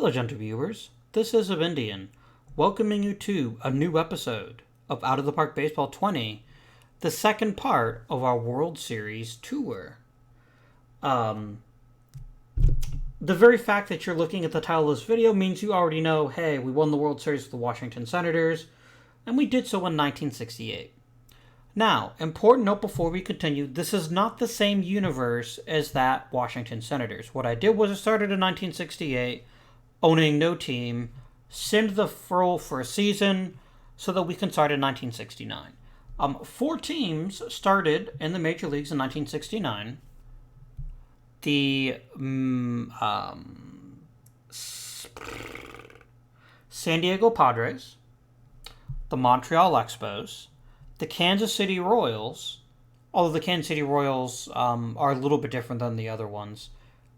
Hello, gentle viewers. This is Indian, welcoming you to a new episode of Out of the Park Baseball 20, the second part of our World Series tour. The very fact that you're looking at the title of this video means you already know, hey, we won the World Series with the Washington Senators, and we did so in 1968. Now, important note before we continue, this is not the same universe as that Washington Senators. What I did was I started in 1968, owning no team, simmed the furl for a season so that we can start in 1969. 4 teams started in the major leagues in 1969. The San Diego Padres, the Montreal Expos, the Kansas City Royals, although the Kansas City Royals are a little bit different than the other ones,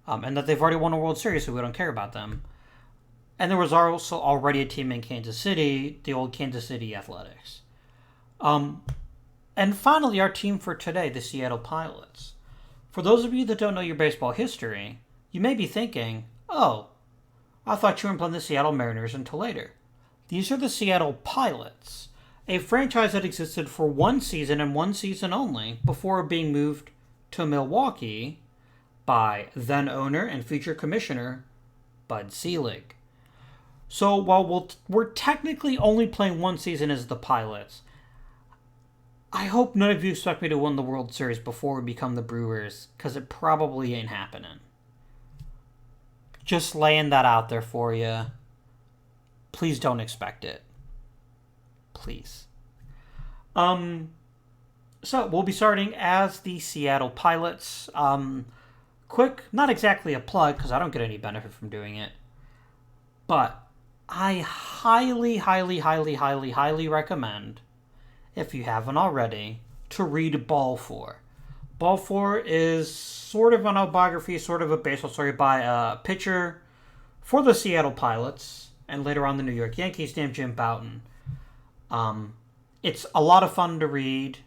and that they've already won a World Series, so we don't care about them. And there was also already a team in Kansas City, the old Kansas City Athletics. And finally, our team for today, the Seattle Pilots. For those of you that don't know your baseball history, you may be thinking, oh, I thought you were playing the Seattle Mariners until later. These are the Seattle Pilots, a franchise that existed for one season and one season only before being moved to Milwaukee by then owner and future commissioner Bud Selig. So while we're technically only playing one season as the Pilots, I hope none of you expect me to win the World Series before we become the Brewers, because it probably ain't happening. Just laying that out there for you. Please don't expect it. Please. So we'll be starting as the Seattle Pilots. Quick, not exactly a plug, because I don't get any benefit from doing it, but I highly recommend, if you haven't already, to read Ball 4. Ball 4 is sort of an autobiography, sort of a baseball story by a pitcher for the Seattle Pilots and later on the New York Yankees named Jim Bouton. It's a lot of fun to read.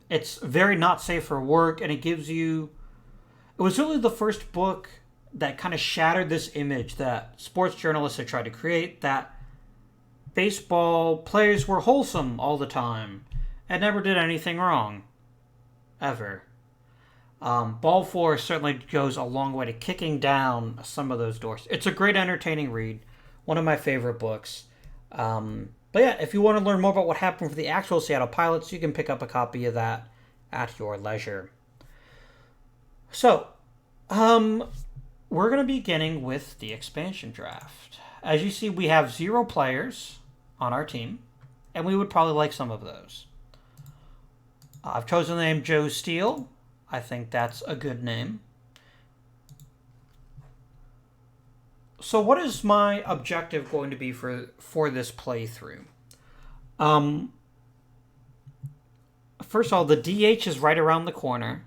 It's very not safe for work, and it gives you... It was really the first book that kind of shattered this image that sports journalists had tried to create, that baseball players were wholesome all the time and never did anything wrong. Ever. Ball 4 certainly goes a long way to kicking down some of those doors. It's a great, entertaining read. One of my favorite books. But yeah, if you want to learn more about what happened for the actual Seattle Pilots, you can pick up a copy of that at your leisure. So, we're going to be beginning with the expansion draft. As you see, we have 0 players on our team, and we would probably like some of those. I've chosen the name Joe Steele. I think that's a good name. So what is my objective going to be for this playthrough? First of all, the DH is right around the corner.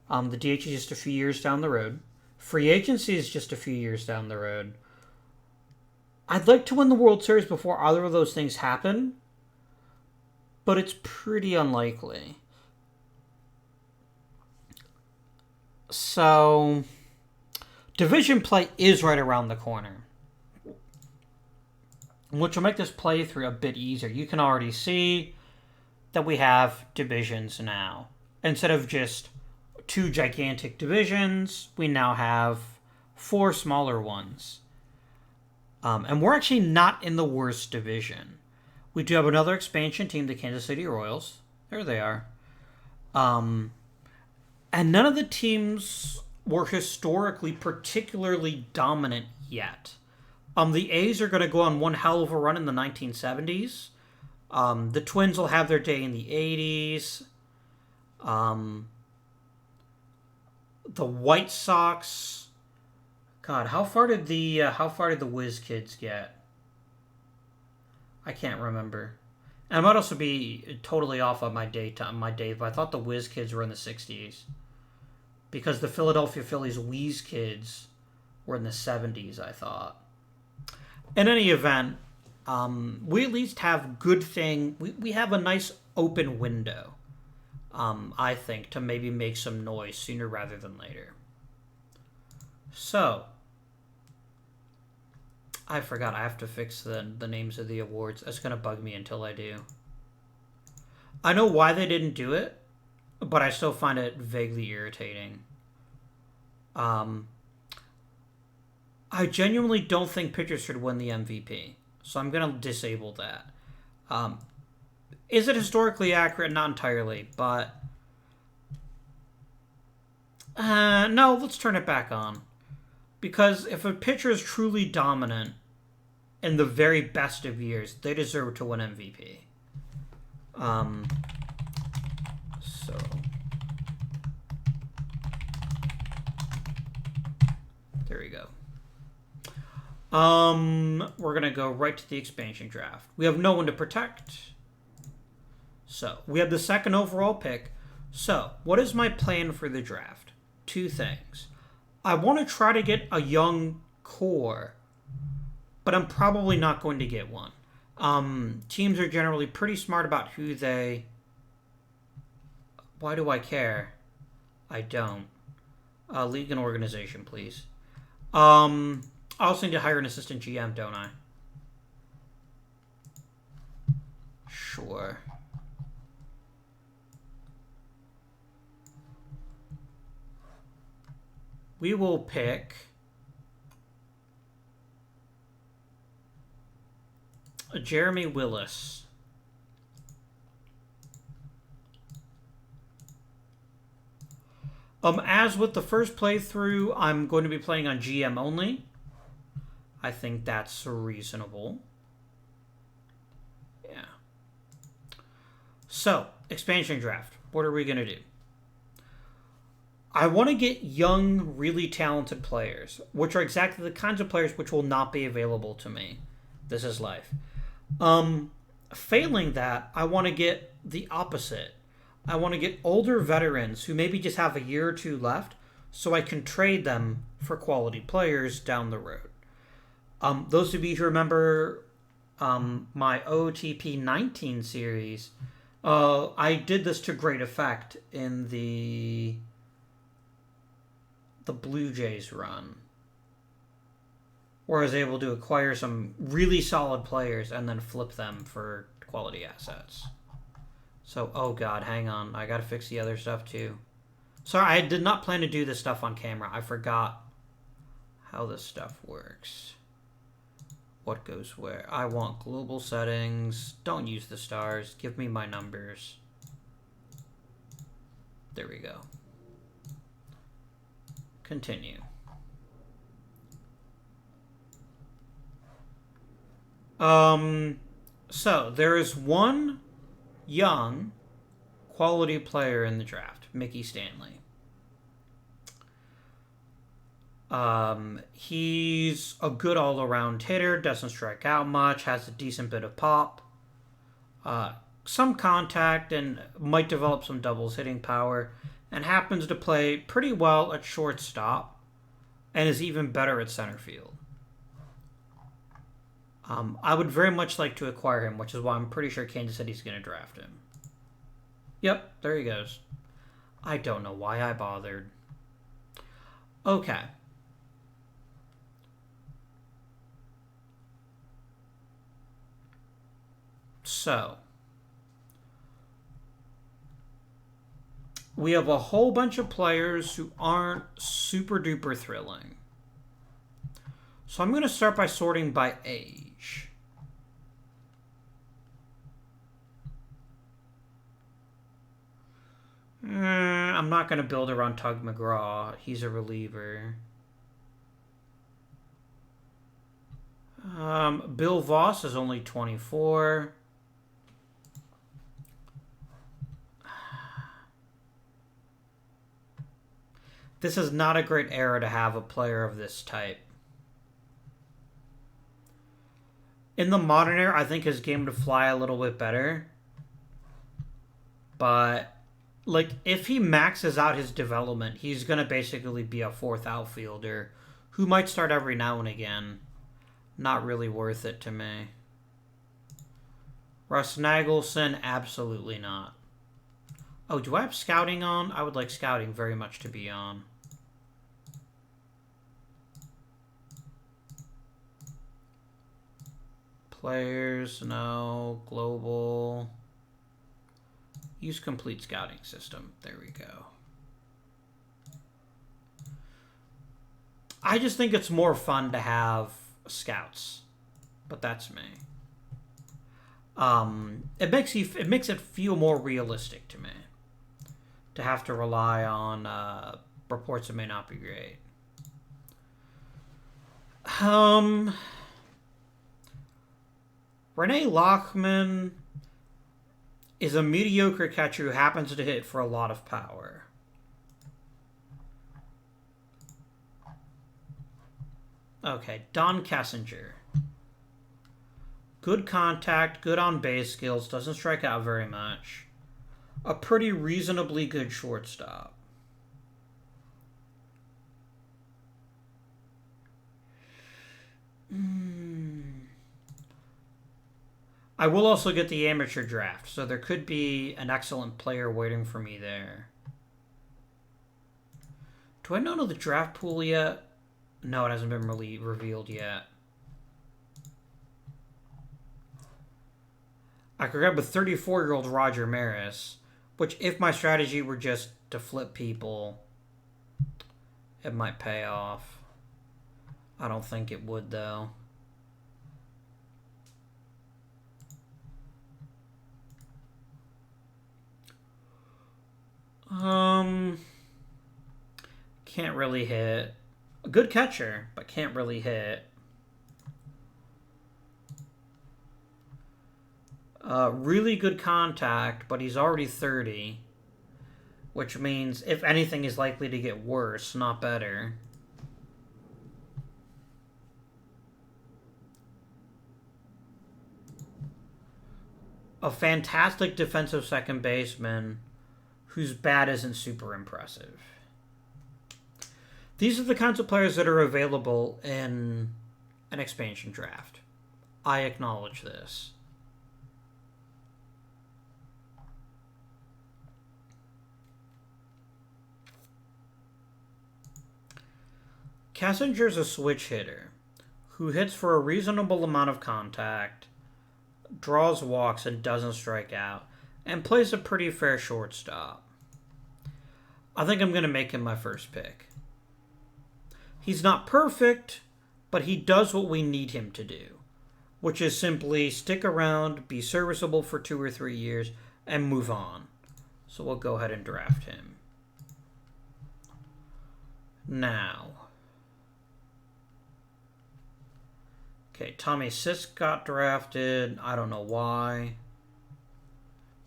The DH is just a few years down the road. Free agency is just a few years down the road. I'd like to win the World Series before either of those things happen, but it's pretty unlikely. So, division play is right around the corner, which will make this playthrough a bit easier. You can already see that we have divisions now. Instead of just 2 gigantic divisions, we now have 4 smaller ones. And we're actually not in the worst division. We do have another expansion team, the Kansas City Royals. There they are. And none of the teams were historically particularly dominant yet. The A's are going to go on one hell of a run in the 1970s. The Twins will have their day in the 80s. The White Sox... God, how far did the Whiz Kids get? I can't remember. And I might also be totally off on my days, but I thought the Whiz Kids were in the 60s. Because the Philadelphia Phillies Wheeze Kids were in the 70s, I thought. In any event, we at least have good thing. We have a nice open window, I think, to maybe make some noise sooner rather than later. So, I forgot. I have to fix the names of the awards. That's going to bug me until I do. I know why they didn't do it, but I still find it vaguely irritating. I genuinely don't think pitchers should win the MVP, so I'm going to disable that. Is it historically accurate? Not entirely, but... no, let's turn it back on. Because if a pitcher is truly dominant in the very best of years, they deserve to win MVP. So... there we go. We're going to go right to the expansion draft. We have no one to protect. So, we have the second overall pick. So, what is my plan for the draft? Two things. I want to try to get a young core, but I'm probably not going to get one. Teams are generally pretty smart about who they... Why do I care? I don't. League and organization, please. I also need to hire an assistant GM, don't I? Sure. We will pick Jeremy Willis. As with the first playthrough, I'm going to be playing on GM only. I think that's reasonable. Yeah. So, expansion draft. What are we going to do? I want to get young, really talented players, which are exactly the kinds of players which will not be available to me. This is life. Failing that, I want to get the opposite. I want to get older veterans who maybe just have a year or two left, so I can trade them for quality players down the road. Those of you who remember my OOTP 19 series, I did this to great effect in the Blue Jays run, where I was able to acquire some really solid players and then flip them for quality assets. So, oh god, hang on. I gotta fix the other stuff too. Sorry, I did not plan to do this stuff on camera. I forgot how this stuff works. What goes where? I want global settings. Don't use the stars. Give me my numbers. There we go. Continue. So, there is one young quality player in the draft, Mickey Stanley. He's a good all-around hitter, doesn't strike out much, has a decent bit of pop, some contact, and might develop some doubles hitting power, and happens to play pretty well at shortstop, and is even better at center field. I would very much like to acquire him, which is why I'm pretty sure Kansas City's going to draft him. Yep, there he goes. I don't know why I bothered. Okay. So, we have a whole bunch of players who aren't super duper thrilling. So I'm going to start by sorting by age. I'm not going to build around Tug McGraw. He's a reliever. Bill Voss is only 24. This is not a great era to have a player of this type. In the modern era, I think his game would fly a little bit better. But, like, if he maxes out his development, he's going to basically be a fourth outfielder who might start every now and again. Not really worth it to me. Russ Nagelson, absolutely not. Oh, do I have scouting on? I would like scouting very much to be on. Players, no. Global. Use complete scouting system. There we go. I just think it's more fun to have scouts, but that's me. It makes it feel more realistic to me to have to rely on reports that may not be great. Renee Lockman is a mediocre catcher who happens to hit for a lot of power. Okay, Don Kessinger. Good contact, good on base skills, doesn't strike out very much. A pretty reasonably good shortstop. I will also get the amateur draft, so there could be an excellent player waiting for me there. Do I not know the draft pool yet? No, it hasn't been really revealed yet. I could grab a 34-year-old Roger Maris, which if my strategy were just to flip people, it might pay off. I don't think it would, though. Can't really hit. A good catcher, but can't really hit. Really good contact, but he's already 30. Which means, if anything, is likely to get worse, not better. A fantastic defensive second baseman whose bat isn't super impressive. These are the kinds of players that are available in an expansion draft. I acknowledge this. Kessinger's a switch hitter who hits for a reasonable amount of contact, draws walks and doesn't strike out, and plays a pretty fair shortstop. I think I'm going to make him my first pick. He's not perfect, but he does what we need him to do, which is simply stick around, be serviceable for 2 or 3 years, and move on. So we'll go ahead and draft him. Now. Okay, Tommy Sisk got drafted. I don't know why.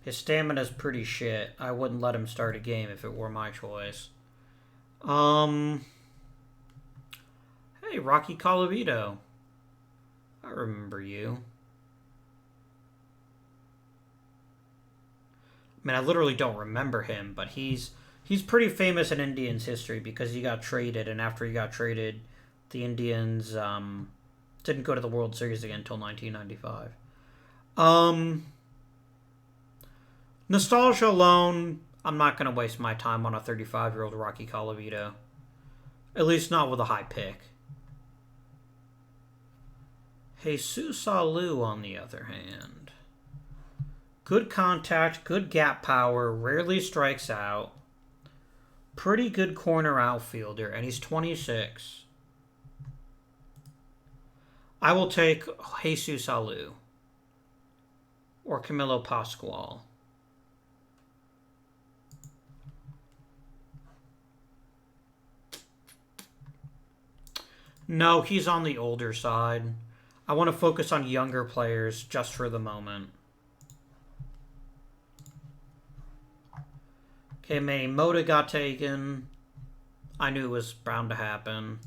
His stamina's pretty shit. I wouldn't let him start a game if it were my choice. Hey, Rocky Colavito. I remember you. I mean, I literally don't remember him, but he's pretty famous in Indians history because he got traded, and after he got traded, the Indians didn't go to the World Series again until 1995. Nostalgia alone, I'm not going to waste my time on a 35-year-old Rocky Colavito. At least not with a high pick. Jesus Alou, on the other hand. Good contact, good gap power, rarely strikes out. Pretty good corner outfielder, and he's 26. I will take Jesus Alou. Or Camilo Pascual. No, he's on the older side. I want to focus on younger players just for the moment. Okay, Manny Mota got taken. I knew it was bound to happen.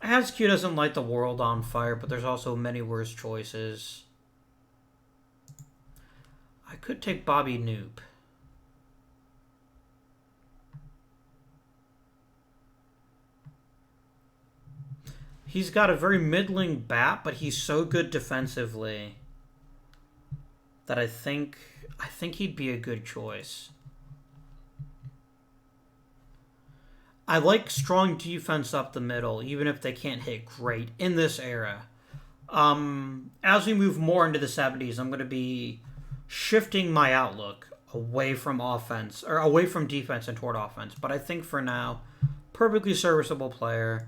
Askew doesn't light the world on fire, but there's also many worse choices. I could take Bobby Knoop. He's got a very middling bat, but he's so good defensively that I think he'd be a good choice. I like strong defense up the middle, even if they can't hit great in this era. As we move more into the 70s, I'm going to be shifting my outlook away from offense, or away from defense and toward offense. But I think for now, perfectly serviceable player.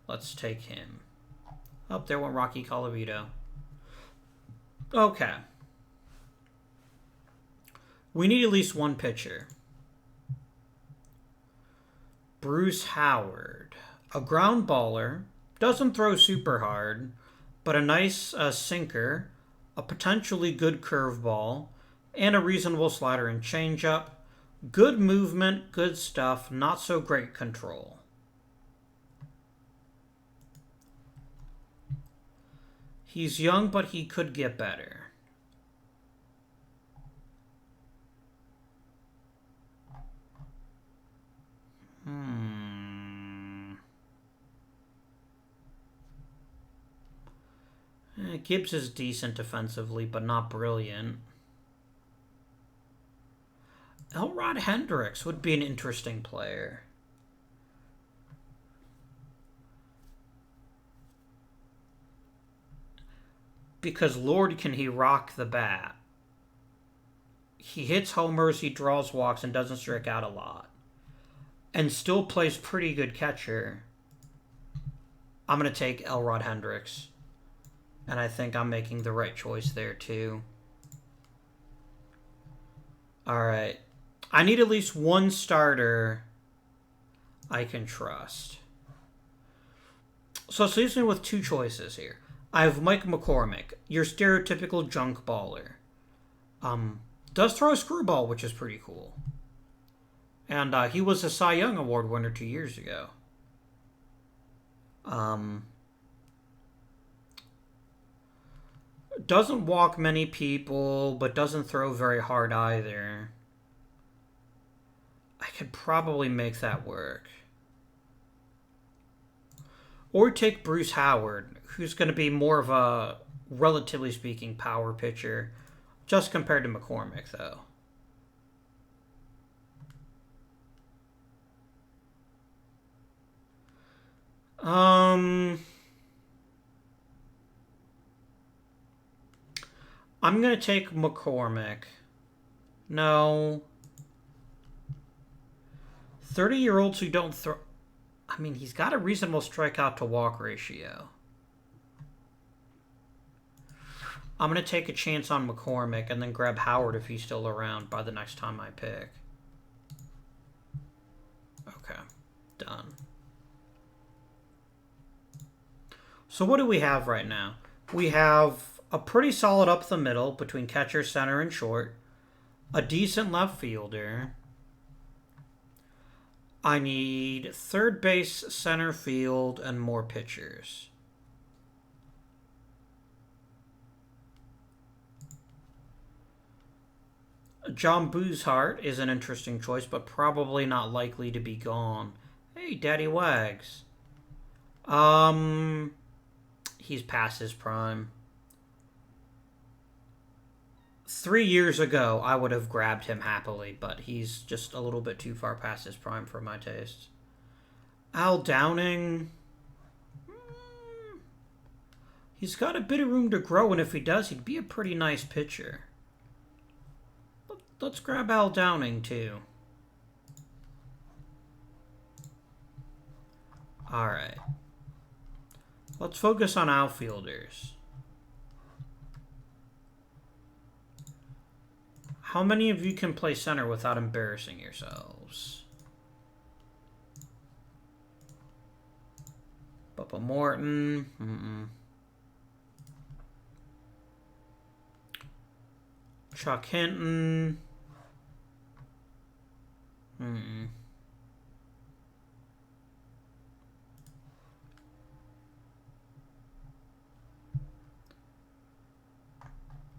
Let's take him. Up there went Rocky Colavito. Okay. We need at least one pitcher. Bruce Howard. A ground baller. Doesn't throw super hard, but a nice sinker, a potentially good curveball, and a reasonable slider and changeup. Good movement, good stuff, not so great control. He's young, but he could get better. Gibbs is decent defensively, but not brilliant. Elrod Hendricks would be an interesting player. Because Lord, can he rock the bat. He hits homers, he draws walks, and doesn't strike out a lot. And still plays pretty good catcher. I'm going to take Elrod Hendricks. And I think I'm making the right choice there, too. Alright. I need at least one starter I can trust. So it leaves me with two choices here. I have Mike McCormick, your stereotypical junk baller. Does throw a screwball, which is pretty cool. And he was a Cy Young Award winner 2 years ago. Doesn't walk many people, but doesn't throw very hard either. I could probably make that work. Or take Bruce Howard, who's going to be more of a, relatively speaking, power pitcher, just compared to McCormick, though. I'm going to take McCormick. No. 30-year-olds who don't throw... I mean, he's got a reasonable strikeout to walk ratio. I'm going to take a chance on McCormick and then grab Howard if he's still around by the next time I pick. Okay. Done. So what do we have right now? We have a pretty solid up the middle between catcher, center, and short. A decent left fielder. I need third base, center field, and more pitchers. John Boozhart is an interesting choice, but probably not likely to be gone. Hey, Daddy Wags. He's past his prime. 3 years ago, I would have grabbed him happily, but he's just a little bit too far past his prime for my taste. Al Downing. He's got a bit of room to grow, and if he does, he'd be a pretty nice pitcher. Let's grab Al Downing, too. Alright. Let's focus on outfielders. How many of you can play center without embarrassing yourselves? Bubba Morton. Chuck Hinton.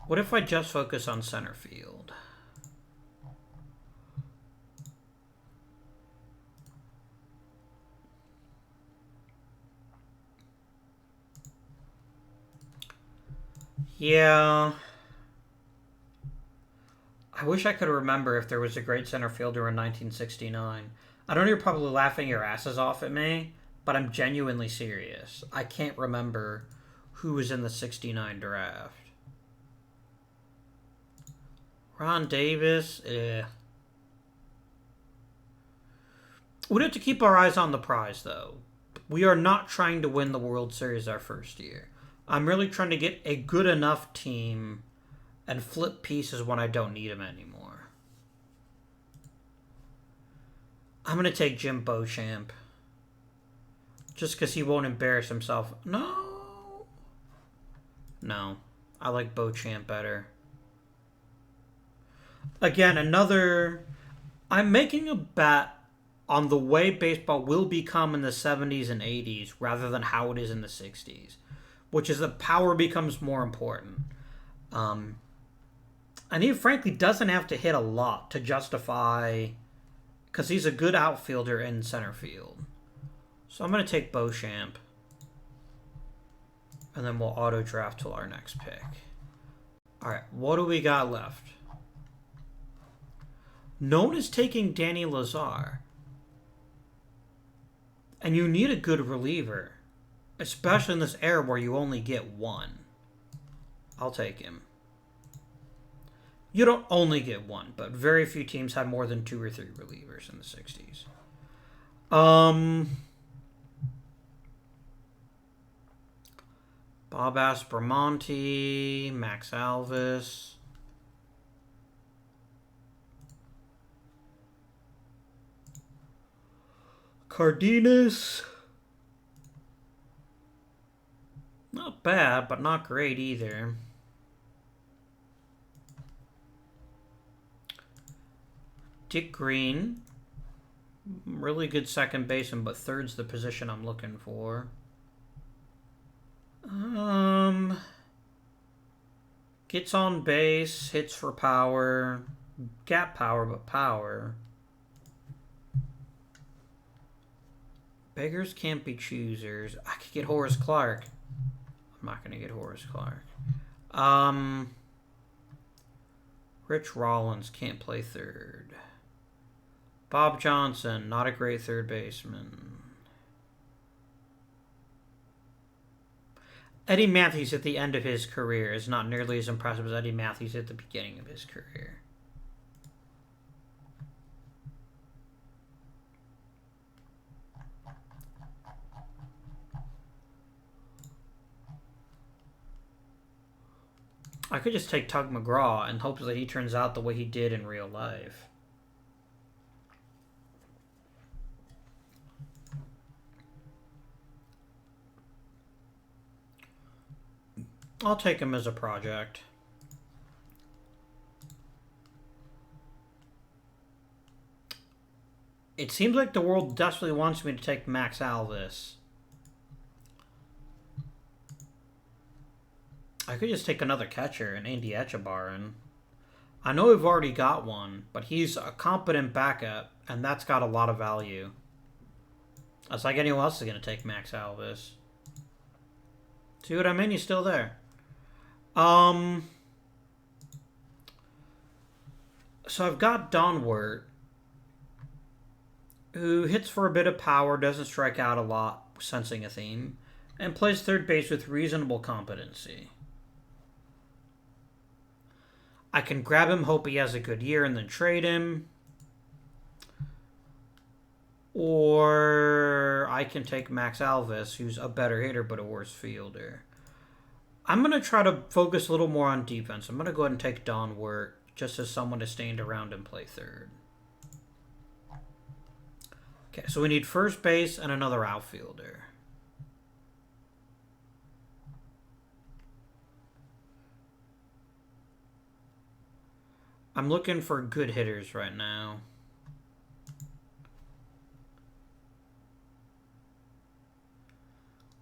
What if I just focus on center field? Yeah. I wish I could remember if there was a great center fielder in 1969. I know you're probably laughing your asses off at me, but I'm genuinely serious. I can't remember who was in the 69 draft. Ron Davis, we'd have to keep our eyes on the prize, though. We are not trying to win the World Series our first year. I'm really trying to get a good enough team and flip pieces when I don't need them anymore. I'm going to take Jim Beauchamp. Just because he won't embarrass himself. No. No. I like Beauchamp better. Again, I'm making a bet on the way baseball will become in the 70s and 80s rather than how it is in the 60s, which is that power becomes more important. And he frankly doesn't have to hit a lot to justify, because he's a good outfielder in center field. So I'm going to take Beauchamp. And then we'll auto draft till our next pick. Alright, what do we got left? No one is taking Danny Lazar. And you need a good reliever. Especially in this era where you only get one. I'll take him. You don't only get one, but very few teams have more than 2 or 3 relievers in the 60s. Bob Aspromonte, Max Alvis. Cardenas. Not bad, but not great either. Dick Green. Really good second baseman, but third's the position I'm looking for. Gets on base, hits for power. Gap power, but power. Beggars can't be choosers. I could get Horace Clark. I'm not going to get Horace Clark. Rich Rollins can't play third. Bob Johnson, not a great third baseman. Eddie Matthews at the end of his career is not nearly as impressive as Eddie Matthews at the beginning of his career. I could just take Tug McGraw and hope that he turns out the way he did in real life. I'll take him as a project. It seems like the world desperately wants me to take Max Alvis. I could just take another catcher, an Andy Etchebarren. I know we've already got one, but he's a competent backup, and that's got a lot of value. It's like anyone else is going to take Max Alvis. See what I mean? He's still there. So I've got Don Wirt, who hits for a bit of power, doesn't strike out a lot, sensing a theme, and plays third base with reasonable competency. I can grab him, hope he has a good year, and then trade him. Or I can take Max Alvis, who's a better hitter but a worse fielder. I'm going to try to focus a little more on defense. I'm going to go ahead and take Don Wirt, just as someone to stand around and play third. Okay, so we need first base and another outfielder. I'm looking for good hitters right now.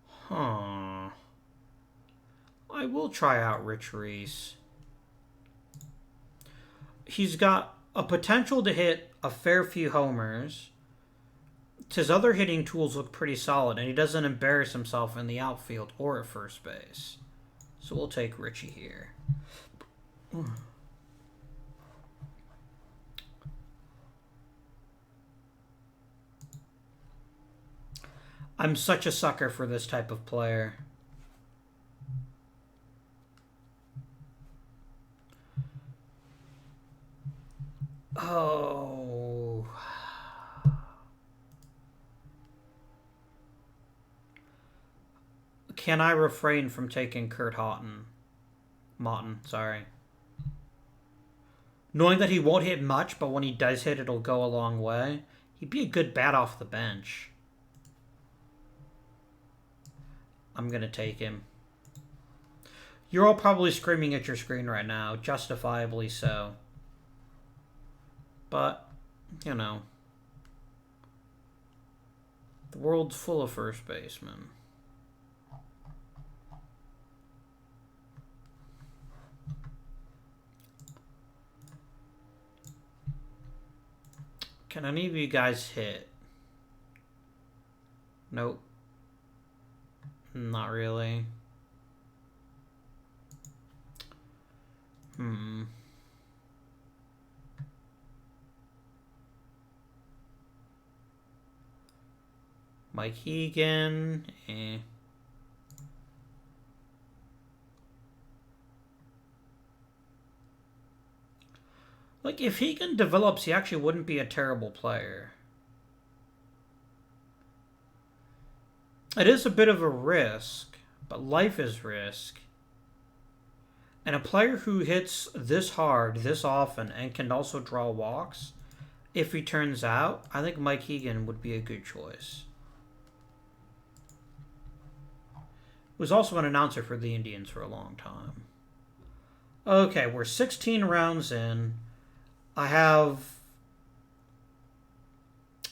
Huh. I will try out Rich Reese. He's got a potential to hit a fair few homers. His other hitting tools look pretty solid, and he doesn't embarrass himself in the outfield or at first base. So we'll take Richie here. I'm such a sucker for this type of player. Oh. Can I refrain from taking Kurt Moughton, sorry. Knowing that he won't hit much, but when he does hit, it'll go a long way. He'd be a good bat off the bench. I'm going to take him. You're all probably screaming at your screen right now, justifiably so. But, you know, the world's full of first basemen. Can any of you guys hit? Nope. Not really. Mike Hegan. Like, if Hegan develops, he actually wouldn't be a terrible player. It is a bit of a risk, but life is risk. And a player who hits this hard, this often, and can also draw walks, if he turns out, I think Mike Hegan would be a good choice. Was also an announcer for the Indians for a long time. Okay, we're 16 rounds in. I have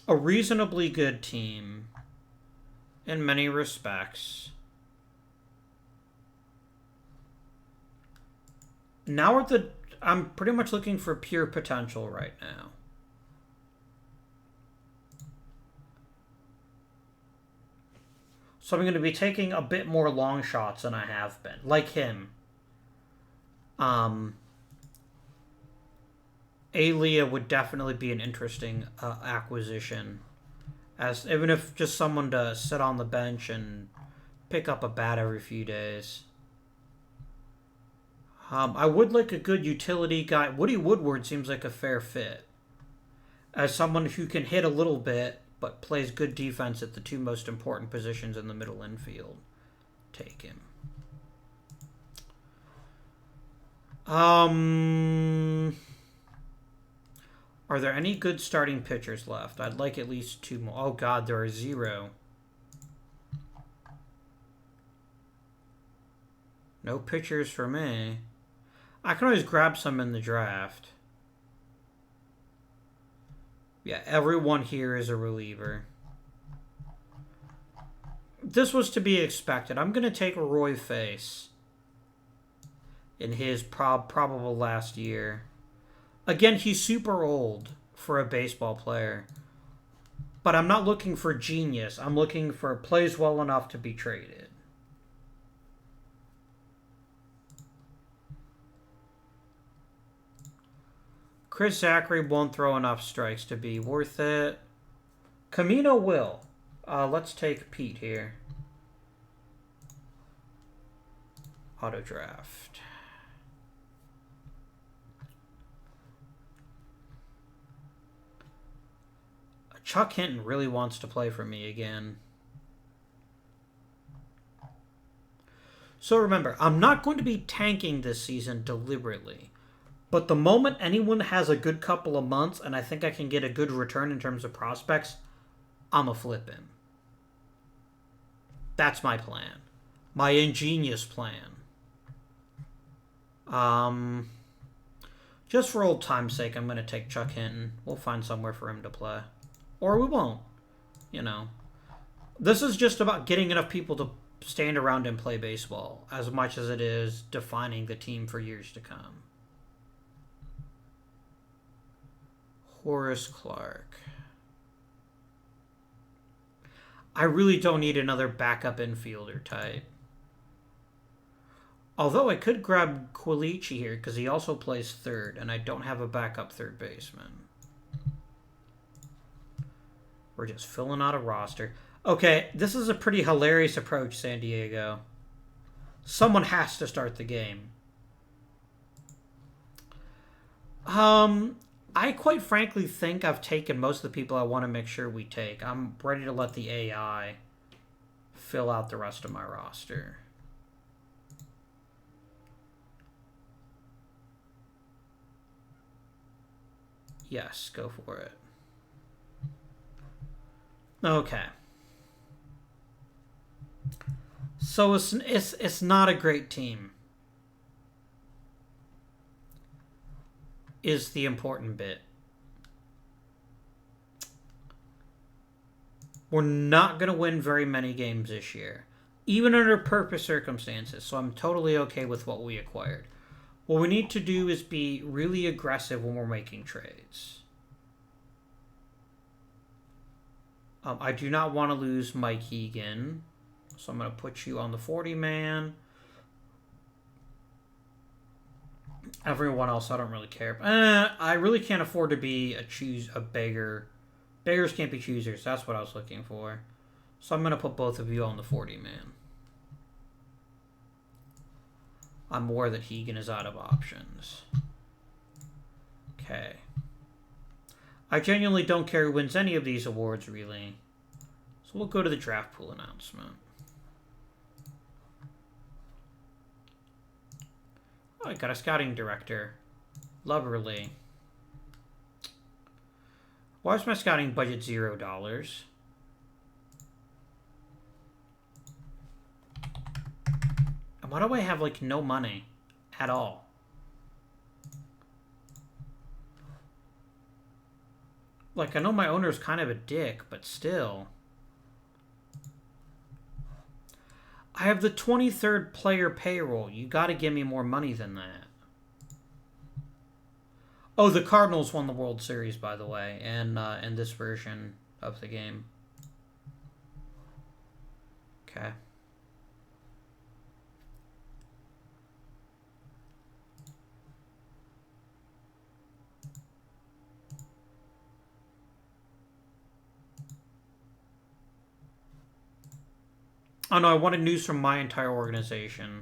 a reasonably good team in many respects. Now I'm pretty much looking for pure potential right now. So I'm going to be taking a bit more long shots than I have been, like him. Alia would definitely be an interesting acquisition, as even if just someone to sit on the bench and pick up a bat every few days. I would like a good utility guy. Woody Woodward seems like a fair fit, as someone who can hit a little bit but plays good defense at the two most important positions in the middle infield. Take him. Are there any good starting pitchers left? I'd like at least 2 more. Oh, God, there are 0. No pitchers for me. I can always grab some in the draft. Yeah, everyone here is a reliever. This was to be expected. I'm going to take Roy Face in his probable last year. Again, he's super old for a baseball player. But I'm not looking for genius. I'm looking for plays well enough to be traded. Chris Zachary won't throw enough strikes to be worth it. Camino will. Let's take Pete here. Auto draft. Chuck Hinton really wants to play for me again. So remember, I'm not going to be tanking this season deliberately. But the moment anyone has a good couple of months and I think I can get a good return in terms of prospects, I'm a flip him. That's my plan. My ingenious plan. Just for old time's sake, I'm going to take Chuck Hinton. We'll find somewhere for him to play. Or we won't. You know. This is just about getting enough people to stand around and play baseball as much as it is defining the team for years to come. Horace Clark. I really don't need another backup infielder type. Although I could grab Quilici here because he also plays third, and I don't have a backup third baseman. We're just filling out a roster. Okay, this is a pretty hilarious approach, San Diego. Someone has to start the game. I quite frankly think I've taken most of the people I want to make sure we take. I'm ready to let the AI fill out the rest of my roster. Yes, go for it. Okay. So it's not a great team. Is the important bit. We're not going to win very many games this year, even under perfect circumstances, so I'm totally okay with what we acquired. What we need to do is be really aggressive when we're making trades. I do not want to lose Mike Egan, so I'm going to put you on the 40-man. Everyone else, I don't really care. I really can't afford to be a beggar. Beggars can't be choosers. That's what I was looking for. So I'm going to put both of you on the 40-man. I'm aware that Hegan is out of options. Okay. I genuinely don't care who wins any of these awards, really. So we'll go to the draft pool announcement. Oh, I got a scouting director. Lovely. Why is my scouting budget $0? And why do I have, like, no money at all? Like, I know my owner's kind of a dick, but still. I have the 23rd player payroll. You gotta give me more money than that. Oh, the Cardinals won the World Series, by the way, and in this version of the game. Okay. Oh no, I wanted news from my entire organization.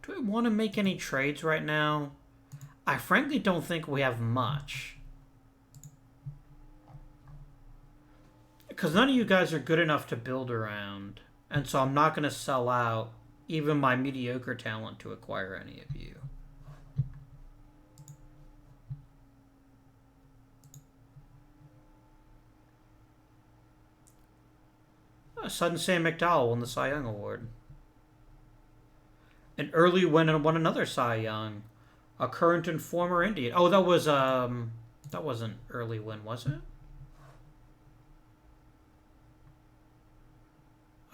Do I want to make any trades right now? I frankly don't think we have much. Because none of you guys are good enough to build around. And so I'm not going to sell out even my mediocre talent to acquire any of you. Sudden Sam McDowell won the Cy Young Award. An early win and won another Cy Young. A current and former Indian. Oh, that wasn't early win, was it?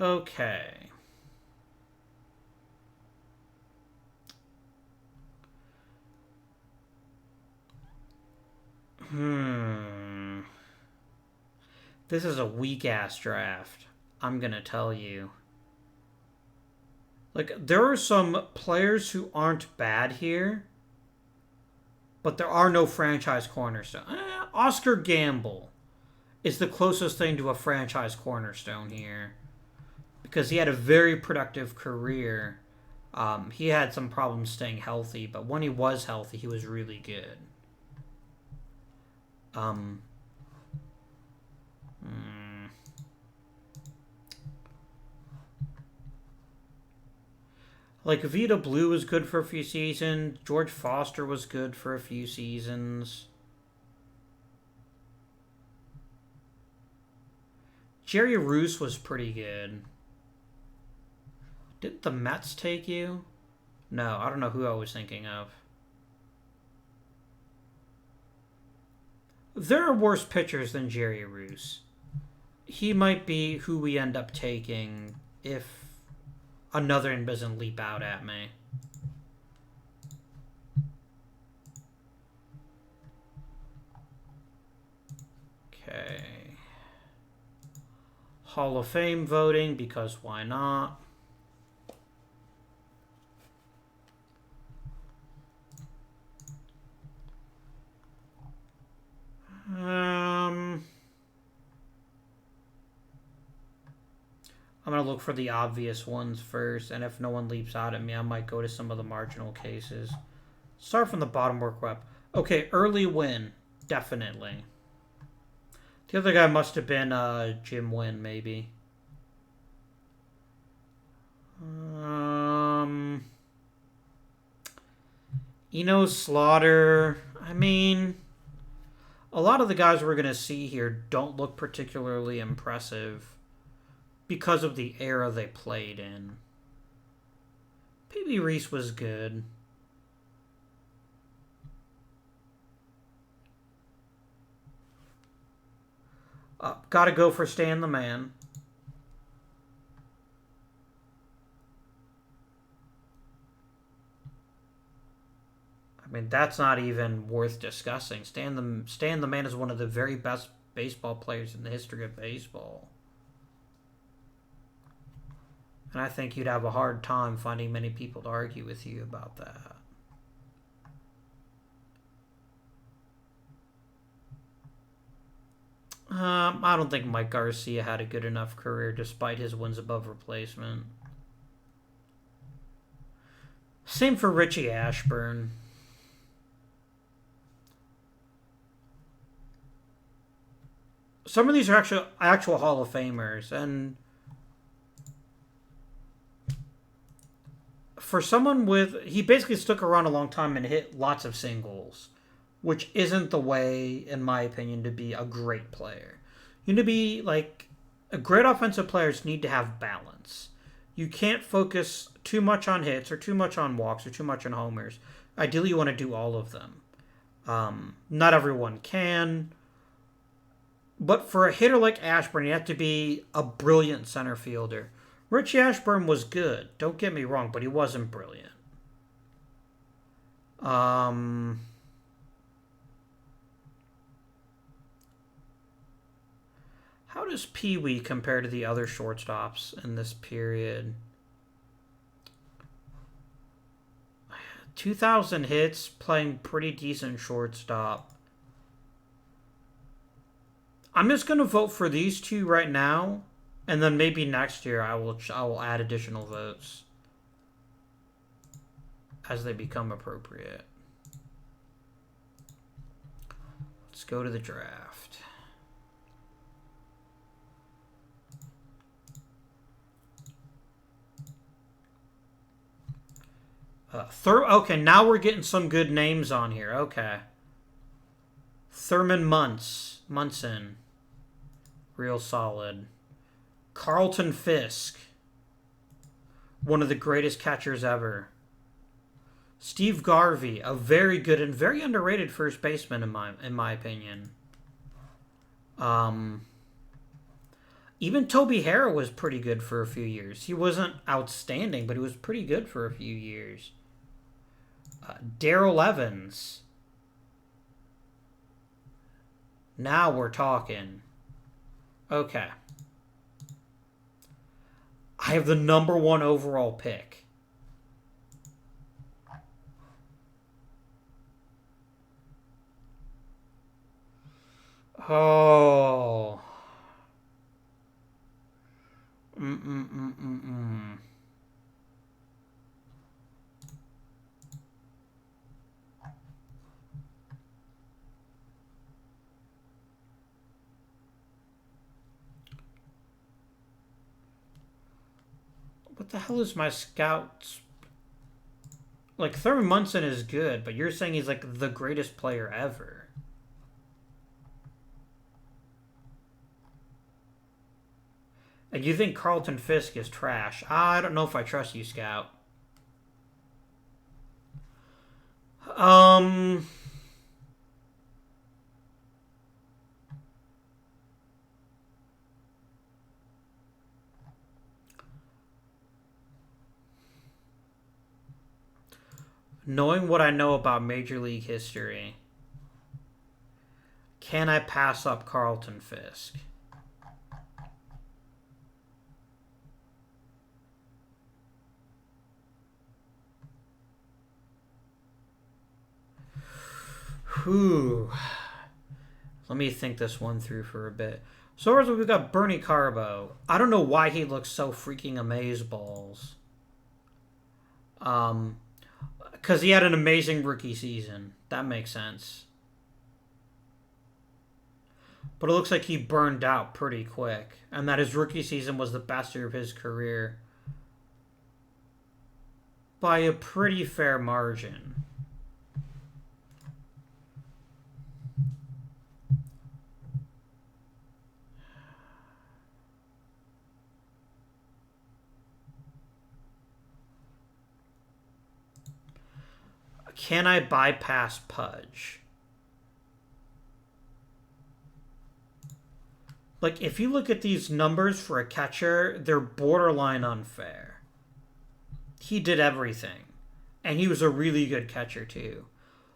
Okay. This is a weak-ass draft. I'm gonna tell you. Like, there are some players who aren't bad here, but there are no franchise cornerstone. Oscar Gamble is the closest thing to a franchise cornerstone here, because he had a very productive career. He had some problems staying healthy, but when he was healthy, he was really good. Like, Vita Blue was good for a few seasons. George Foster was good for a few seasons. Jerry Roos was pretty good. Didn't the Mets take you? No, I don't know who I was thinking of. There are worse pitchers than Jerry Roos. He might be who we end up taking if another one doesn't leap out at me. Okay. Hall of Fame voting, because why not? I'm going to look for the obvious ones first, and if no one leaps out at me, I might go to some of the marginal cases. Start from the bottom, work up. Okay, early win. Definitely. The other guy must have been Jim Wynn, maybe. Slaughter. I mean, a lot of the guys we're going to see here don't look particularly impressive because of the era they played in. P.B. Reese was good. Gotta go for Stan the Man. I mean, that's not even worth discussing. Stan the Man is one of the very best baseball players in the history of baseball. And I think you'd have a hard time finding many people to argue with you about that. I don't think Mike Garcia had a good enough career despite his wins above replacement. Same for Richie Ashburn. Some of these are actual Hall of Famers, and for someone he basically stuck around a long time and hit lots of singles, which isn't the way, in my opinion, to be a great player. You need to be a great offensive players need to have balance. You can't focus too much on hits or too much on walks or too much on homers. Ideally, you want to do all of them. Not everyone can. But for a hitter like Ashburn, you have to be a brilliant center fielder. Richie Ashburn was good, don't get me wrong, but he wasn't brilliant. How does Pee Wee compare to the other shortstops in this period? 2,000 hits, playing pretty decent shortstop. I'm just going to vote for these two right now, and then maybe next year I will add additional votes as they become appropriate. Let's go to the draft. Okay, now we're getting some good names on here. Okay. Thurman Munson. Real solid. Carlton Fisk. One of the greatest catchers ever. Steve Garvey, a very good and very underrated first baseman in my opinion. Even Toby Harrah was pretty good for a few years. He wasn't outstanding, but he was pretty good for a few years. Darrell Evans. Now we're talking. Okay. I have the number 1 overall pick. Oh. What the hell is my scouts? Thurman Munson is good, but you're saying he's the greatest player ever. And you think Carlton Fisk is trash? I don't know if I trust you, Scout. Knowing what I know about Major League history, can I pass up Carlton Fisk? Whew. Let me think this one through for a bit. So first we've got Bernie Carbo. I don't know why he looks so freaking amazeballs. Because he had an amazing rookie season. That makes sense. But it looks like he burned out pretty quick. And that his rookie season was the best year of his career. By a pretty fair margin. Can I bypass Pudge? Like, if you look at these numbers for a catcher, they're borderline unfair. He did everything. And he was a really good catcher, too.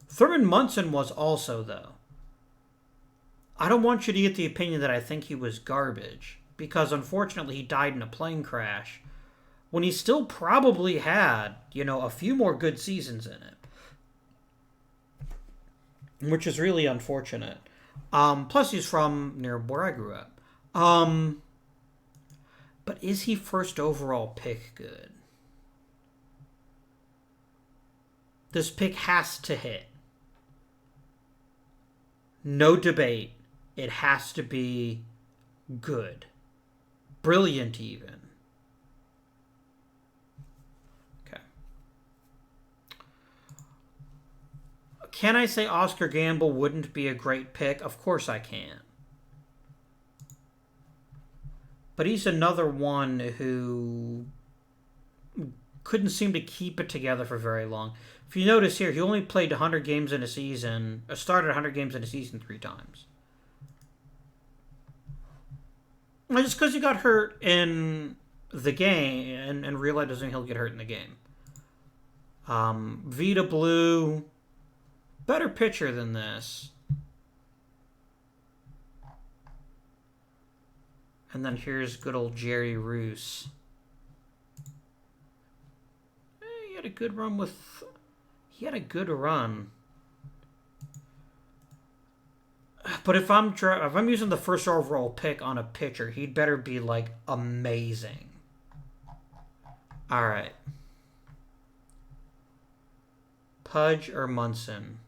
Thurman Munson was also, though. I don't want you to get the opinion that I think he was garbage. Because, unfortunately, he died in a plane crash. When he still probably had, a few more good seasons in it. Which is really unfortunate. Plus, he's from near where I grew up. But is he first overall pick good? This pick has to hit. No debate. It has to be good. Brilliant, even. Okay. Can I say Oscar Gamble wouldn't be a great pick? Of course I can. But he's another one who couldn't seem to keep it together for very long. If you notice here, he only played 100 games in a season, started 100 games in a season 3 times. Just because he got hurt in the game, and realized doesn't mean he'll get hurt in the game. Vita Blue, better pitcher than this. And then here's good old Jerry Roos. He had a good run with... He had a good run. But if I'm using the first overall pick on a pitcher, he'd better be, like, amazing. All right. Pudge or Munson?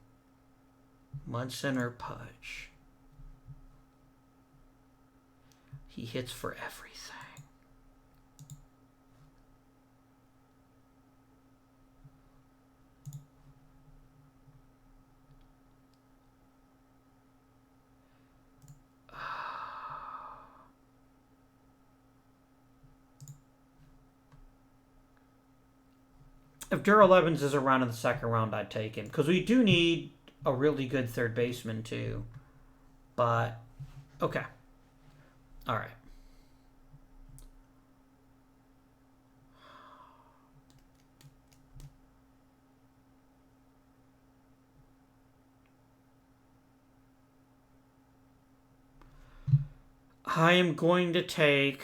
Munson or Pudge? He hits for everything. If Darrell Evans is around in the second round, I'd take him. Because we do need a really good third baseman, too. But, okay. All right. I am going to take...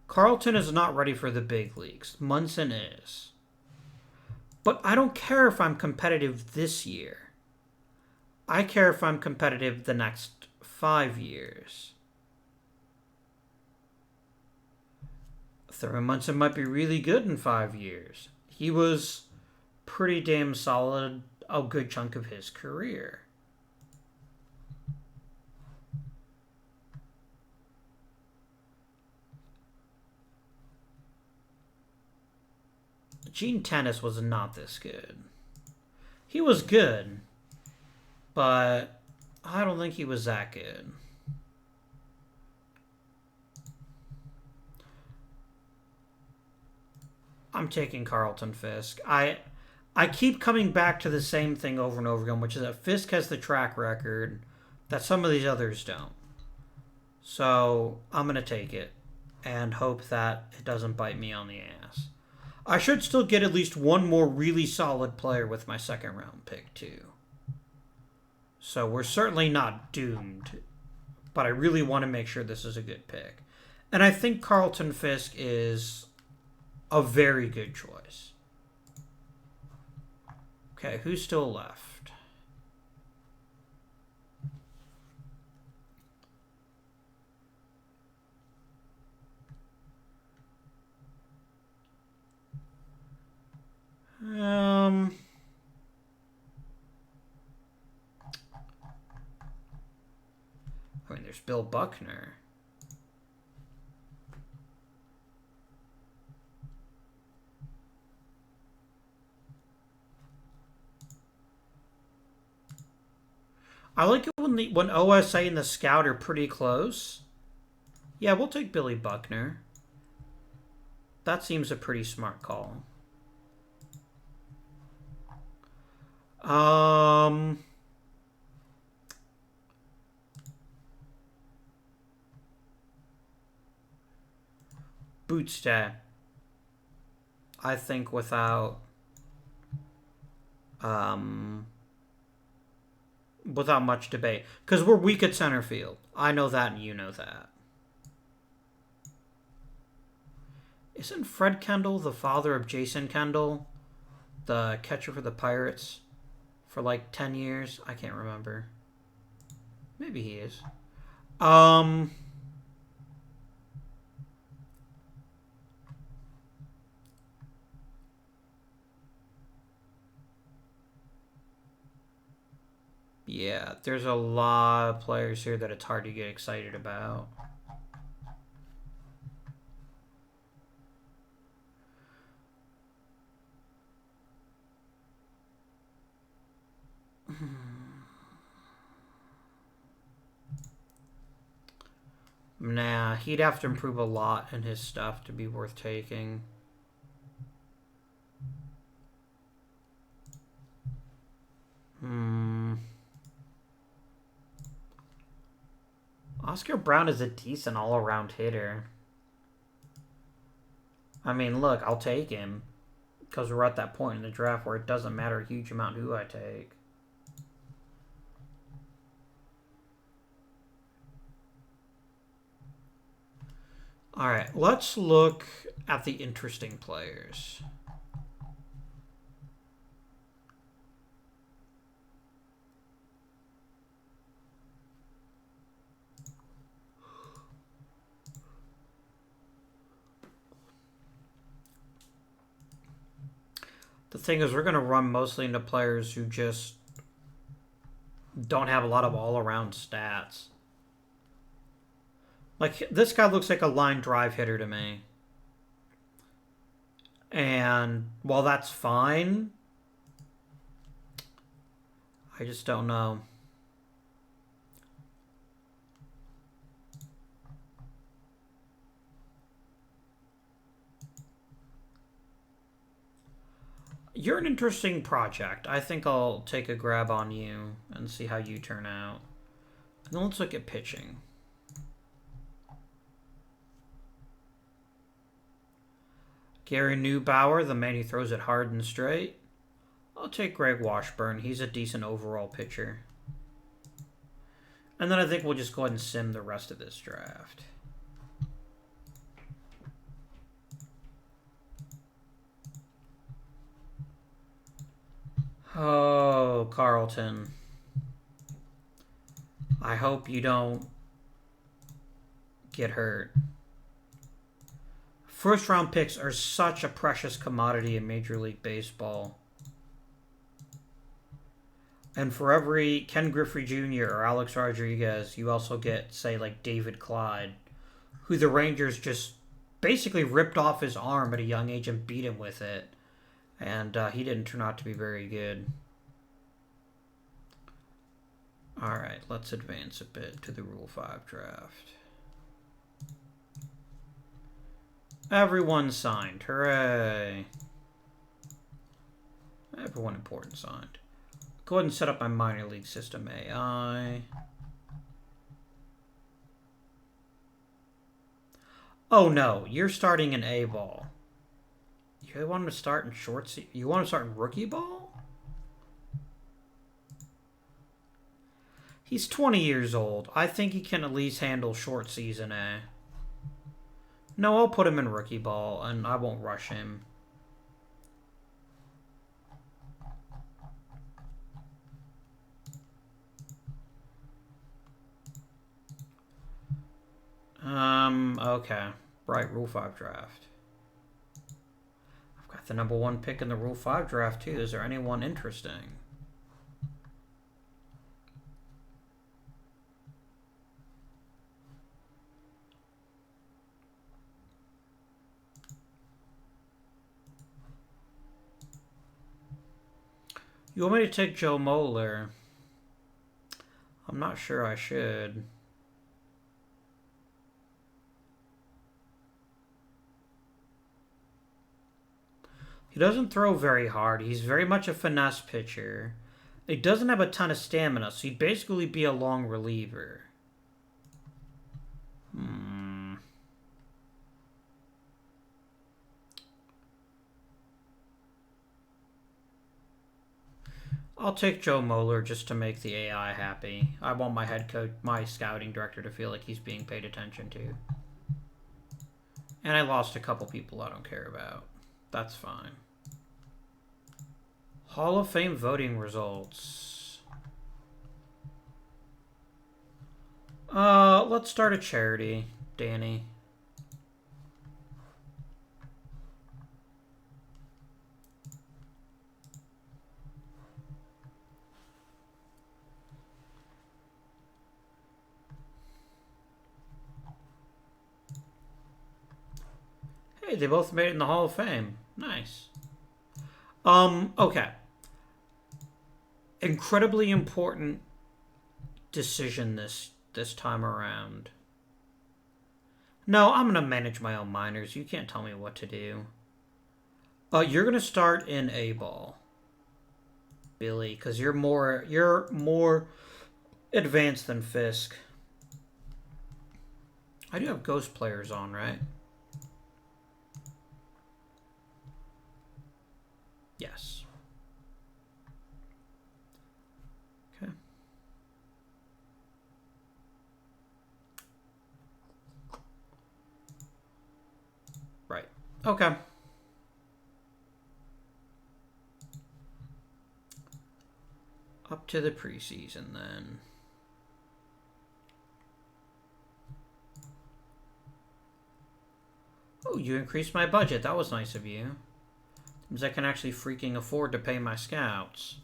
Carlton is not ready for the big leagues. Munson is. But I don't care if I'm competitive this year. I care if I'm competitive the next 5 years. Thurman Munson might be really good in 5 years. He was pretty damn solid a good chunk of his career. Gene Tennis was not this good. He was good, but I don't think he was that good. I'm taking Carlton Fisk. I keep coming back to the same thing over and over again, which is that Fisk has the track record that some of these others don't. So I'm going to take it and hope that it doesn't bite me on the ass. I should still get at least one more really solid player with my second round pick, too. So we're certainly not doomed, but I really want to make sure this is a good pick. And I think Carlton Fisk is a very good choice. Okay, who's still left? there's Bill Buckner. I like it when OSA and the Scout are pretty close. Yeah, we'll take Billy Buckner. That seems a pretty smart call. Bootstay. I think without much debate. Because we're weak at center field. I know that and you know that. Isn't Fred Kendall the father of Jason Kendall? The catcher for the Pirates? For like 10 years? I can't remember. Maybe he is. Yeah, there's a lot of players here that it's hard to get excited about. Nah, he'd have to improve a lot in his stuff to be worth taking. Oscar Brown is a decent all-around hitter. I mean, look, I'll take him. Because we're at that point in the draft where it doesn't matter a huge amount who I take. Alright, let's look at the interesting players. The thing is, we're going to run mostly into players who just don't have a lot of all-around stats. Like, this guy looks like a line drive hitter to me. And while that's fine, I just don't know. You're an interesting project. I think I'll take a grab on you and see how you turn out. And then let's look at pitching. Gary Neubauer, the man who throws it hard and straight. I'll take Greg Washburn. He's a decent overall pitcher. And then I think we'll just go ahead and sim the rest of this draft. Oh, Carlton. I hope you don't get hurt. First round picks are such a precious commodity in Major League Baseball. And for every Ken Griffey Jr. or Alex Rodriguez, you also get, say, like David Clyde, who the Rangers just basically ripped off his arm at a young age and beat him with it. And he didn't turn out to be very good. Alright, let's advance a bit to the Rule 5 draft. Everyone signed. Hooray. Everyone important signed. Go ahead and set up my minor league system AI. Oh no, you're starting in A ball. You want him to start in short season? You want him to start in rookie ball? He's 20 years old. I think he can at least handle short season A. No, I'll put him in rookie ball, and I won't rush him. Okay. Right, Rule 5 draft. I've got the #1 pick in the Rule 5 draft, too. Is there anyone interesting? You want me to take Joe Moeller? I'm not sure I should. He doesn't throw very hard. He's very much a finesse pitcher. He doesn't have a ton of stamina, so he'd basically be a long reliever. I'll take Joe Moeller just to make the AI happy. I want my head coach, my scouting director, to feel like he's being paid attention to. And I lost a couple people I don't care about. That's fine. Hall of Fame voting results. Let's start a charity, Danny. Hey, they both made it in the Hall of Fame. Nice. Okay. Incredibly important decision this time around. No, I'm gonna manage my own minors. You can't tell me what to do. You're gonna start in A ball, Billy, because you're more advanced than Fisk. I do have ghost players on, right? Yes. Okay. Right. Okay. Up to the preseason then. Oh, you increased my budget. That was nice of you. Means I can actually freaking afford to pay my scouts.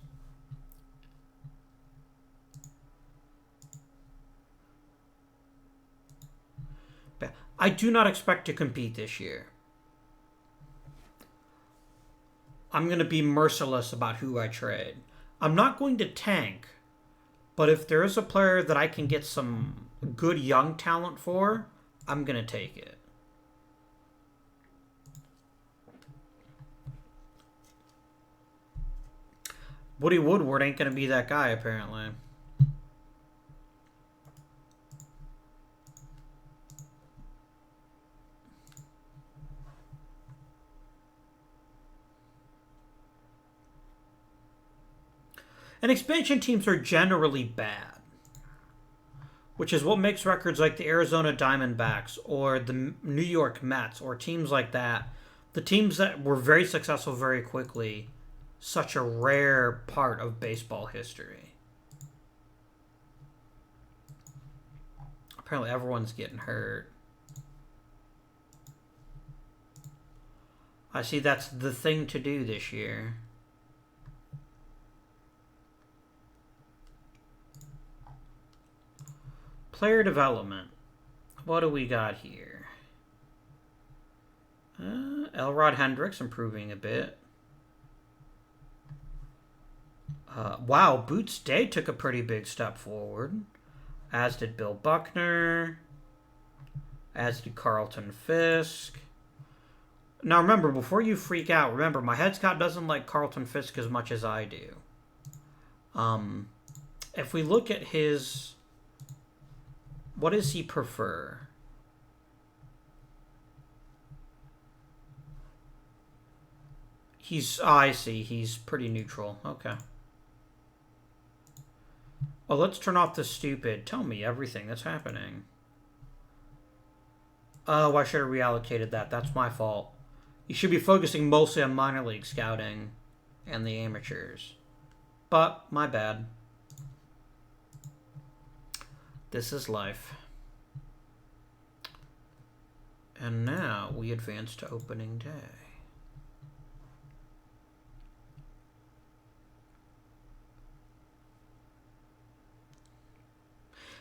But I do not expect to compete this year. I'm going to be merciless about who I trade. I'm not going to tank, but if there is a player that I can get some good young talent for, I'm going to take it. Woody Woodward ain't going to be that guy, apparently. And expansion teams are generally bad, which is what makes records like the Arizona Diamondbacks or the New York Mets or teams like that, the teams that were very successful very quickly, such a rare part of baseball history. Apparently everyone's getting hurt. I see that's the thing to do this year. Player development. What do we got here? Elrod Hendricks improving a bit. Wow, Boots Day took a pretty big step forward. As did Bill Buckner. As did Carlton Fisk. Now remember, before you freak out, remember, my head scout doesn't like Carlton Fisk as much as I do. If we look at his... What does he prefer? I see. He's pretty neutral. Okay. Well, let's turn off the stupid. Tell me everything that's happening. Oh, I should have reallocated that. That's my fault. You should be focusing mostly on minor league scouting and the amateurs. But, my bad. This is life. And now we advance to opening day.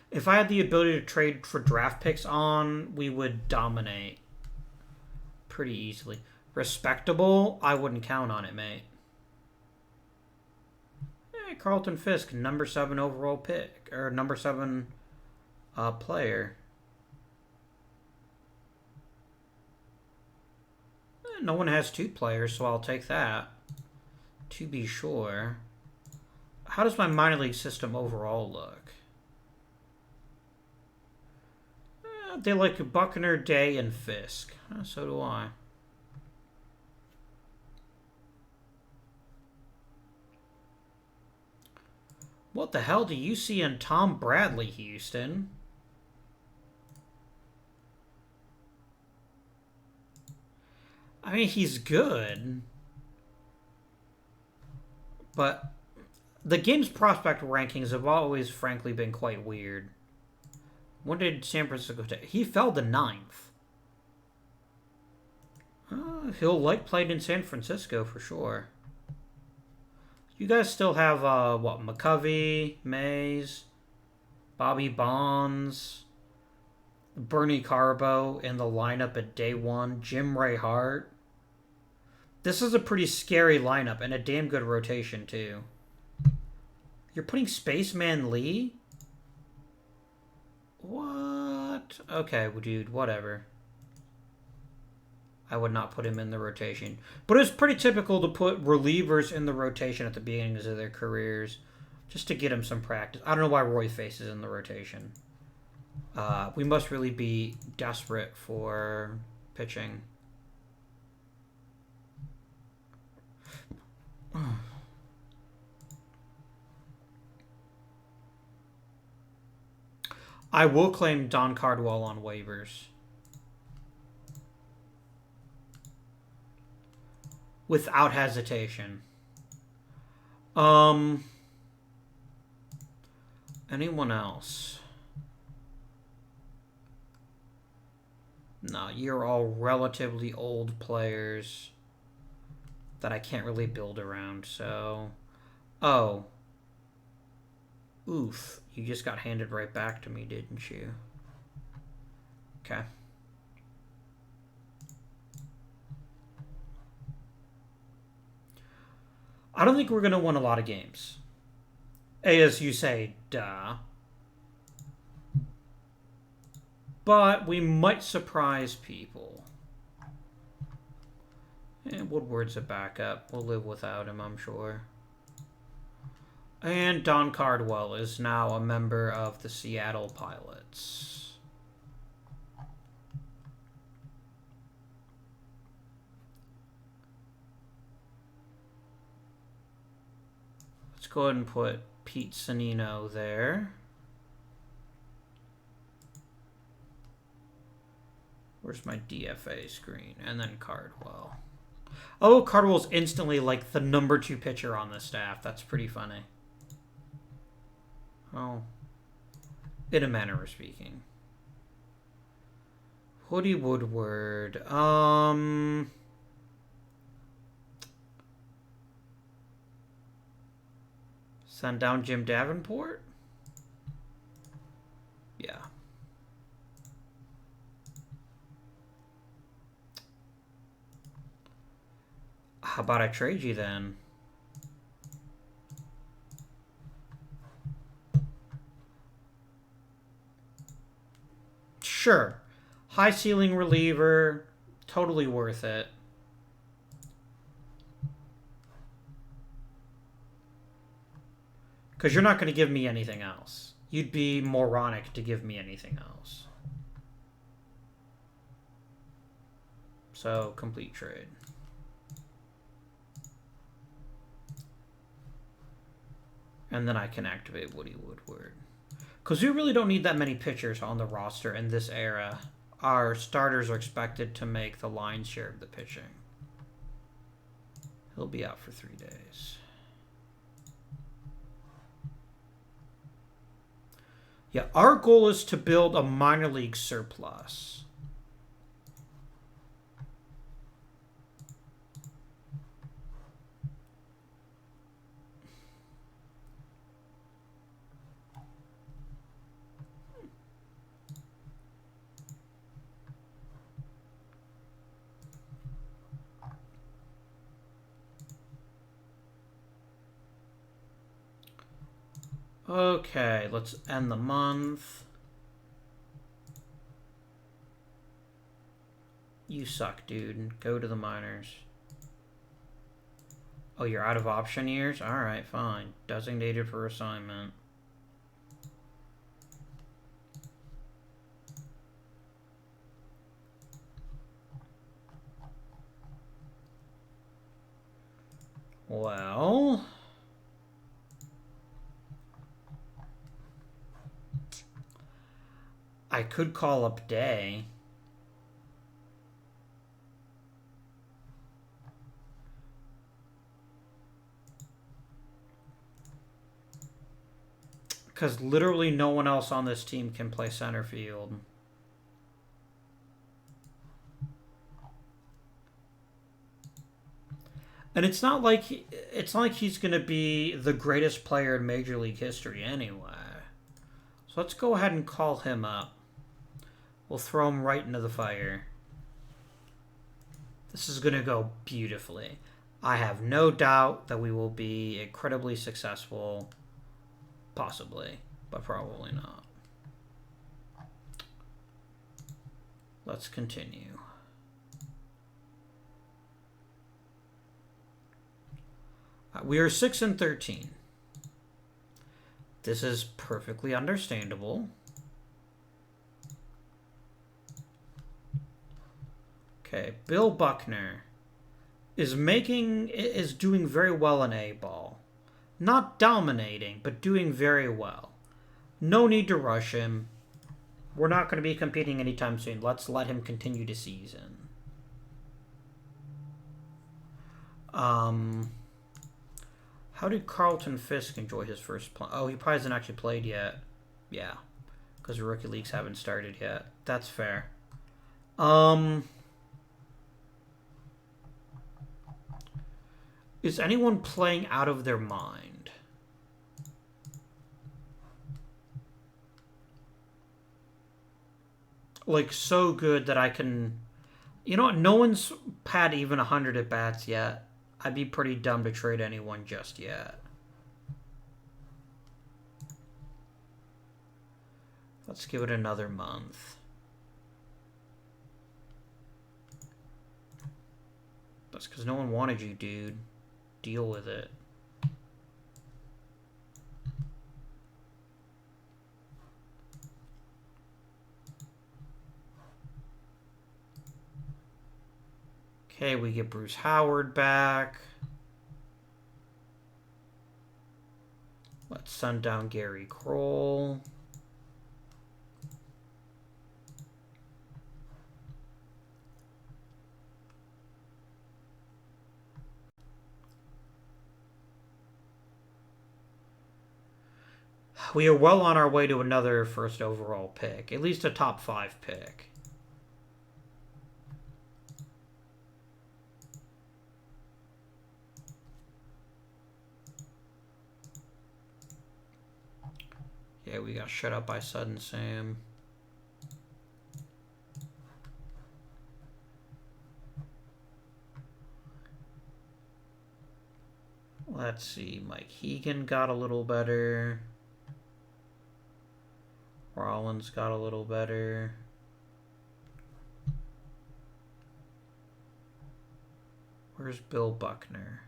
If I had the ability to trade for draft picks on, we would dominate pretty easily. Respectable, I wouldn't count on it, mate. Carlton Fisk, number 7 overall pick, or number 7 player. No one has 2 players, so I'll take that. To be sure. How does my minor league system overall look? They like Buckner, Day, and Fisk. So do I. What the hell do you see in Tom Bradley, Houston? I mean, he's good. But the game's prospect rankings have always, frankly, been quite weird. When did San Francisco take? He fell to 9th. He'll like played in San Francisco for sure. You guys still have, what, McCovey, Mays, Bobby Bonds, Bernie Carbo in the lineup at day 1, Jim Ray Hart. This is a pretty scary lineup and a damn good rotation, too. You're putting Spaceman Lee? What? Okay, dude, whatever. I would not put him in the rotation. But it's pretty typical to put relievers in the rotation at the beginnings of their careers just to get them some practice. I don't know why Roy Face is in the rotation. We must really be desperate for pitching. I will claim Don Cardwell on waivers. Without hesitation. Anyone else? No, you're all relatively old players that I can't really build around, so... Oh. Oof. You just got handed right back to me, didn't you? Okay. I don't think we're going to win a lot of games. As you say, duh. But we might surprise people. And Woodward's a backup. We'll live without him, I'm sure. And Don Cardwell is now a member of the Seattle Pilots. Let's go ahead and put Pete Sonino there. Where's my DFA screen? And then Cardwell. Oh, Cardwell's instantly like the number 2 pitcher on the staff. That's pretty funny. Oh. In a manner of speaking. Woody Woodward. Send down Jim Davenport? Yeah. How about I trade you then? Sure. High ceiling reliever. Totally worth it. Because you're not going to give me anything else. You'd be moronic to give me anything else. So, complete trade. And then I can activate Woody Woodward. Because we really don't need that many pitchers on the roster in this era. Our starters are expected to make the lion's share of the pitching. He'll be out for 3 days. Yeah, our goal is to build a minor league surplus. Okay, let's end the month. You suck, dude. Go to the minors. Oh, you're out of option years? Alright, fine. Designated for assignment. Well... I could call up Day. Because literally no one else on this team can play center field. And it's not like he's going to be the greatest player in Major League history anyway. So let's go ahead and call him up. We'll throw him right into the fire. This is going to go beautifully. I have no doubt that we will be incredibly successful. Possibly, but probably not. Let's continue. We are 6-13. This is perfectly understandable. Okay, Bill Buckner is doing very well in A-ball. Not dominating, but doing very well. No need to rush him. We're not going to be competing anytime soon. Let's let him continue to season. How did Carlton Fisk enjoy his first play? Oh, he probably hasn't actually played yet. Yeah, because rookie leagues haven't started yet. That's fair. Is anyone playing out of their mind? Like, so good that I can... You know what? No one's had even 100 at-bats yet. I'd be pretty dumb to trade anyone just yet. Let's give it another month. That's because no one wanted you, dude. Deal with it. Okay, we get Bruce Howard back. Let's send down Gary Kroll. We are well on our way to another first overall pick. At least a top 5 pick. Yeah, we got shut up by Sudden Sam. Let's see. Mike Hegan got a little better. Rollins got a little better. Where's Bill Buckner?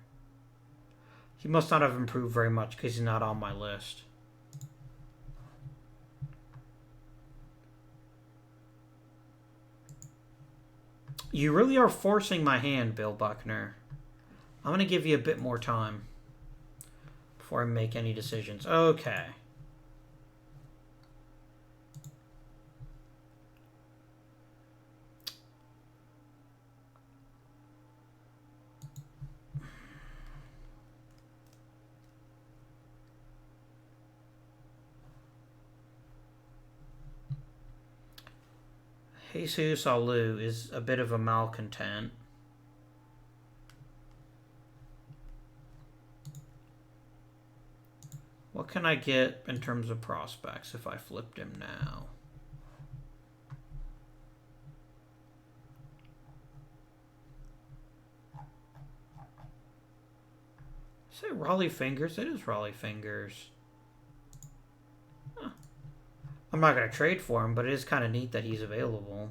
He must not have improved very much because he's not on my list. You really are forcing my hand, Bill Buckner. I'm going to give you a bit more time before I make any decisions. Okay. Jesus Alou is a bit of a malcontent. What can I get in terms of prospects if I flipped him now? Is it Raleigh Fingers? It is Raleigh Fingers. I'm not going to trade for him, but it is kind of neat that he's available.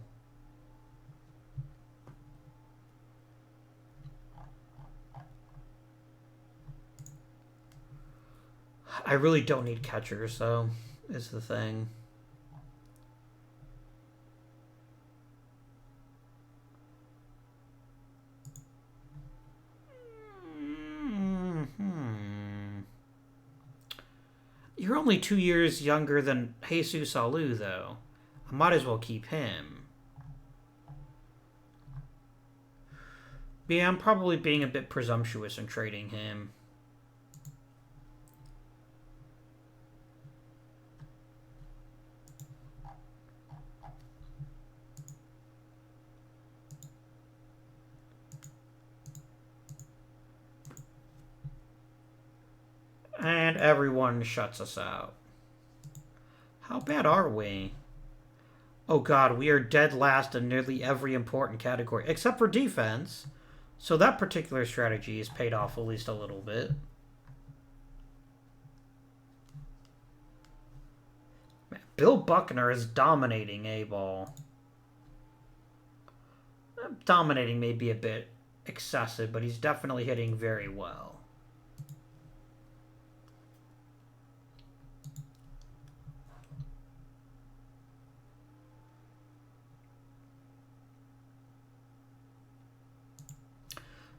I really don't need catchers, though, is the thing. You're only 2 years younger than Jesus Alou, though. I might as well keep him. Yeah, I'm probably being a bit presumptuous in trading him. And everyone shuts us out. How bad are we? Oh god, we are dead last in nearly every important category, except for defense. So that particular strategy has paid off at least a little bit. Man, Bill Buckner is dominating A-ball. Dominating may be a bit excessive, but he's definitely hitting very well.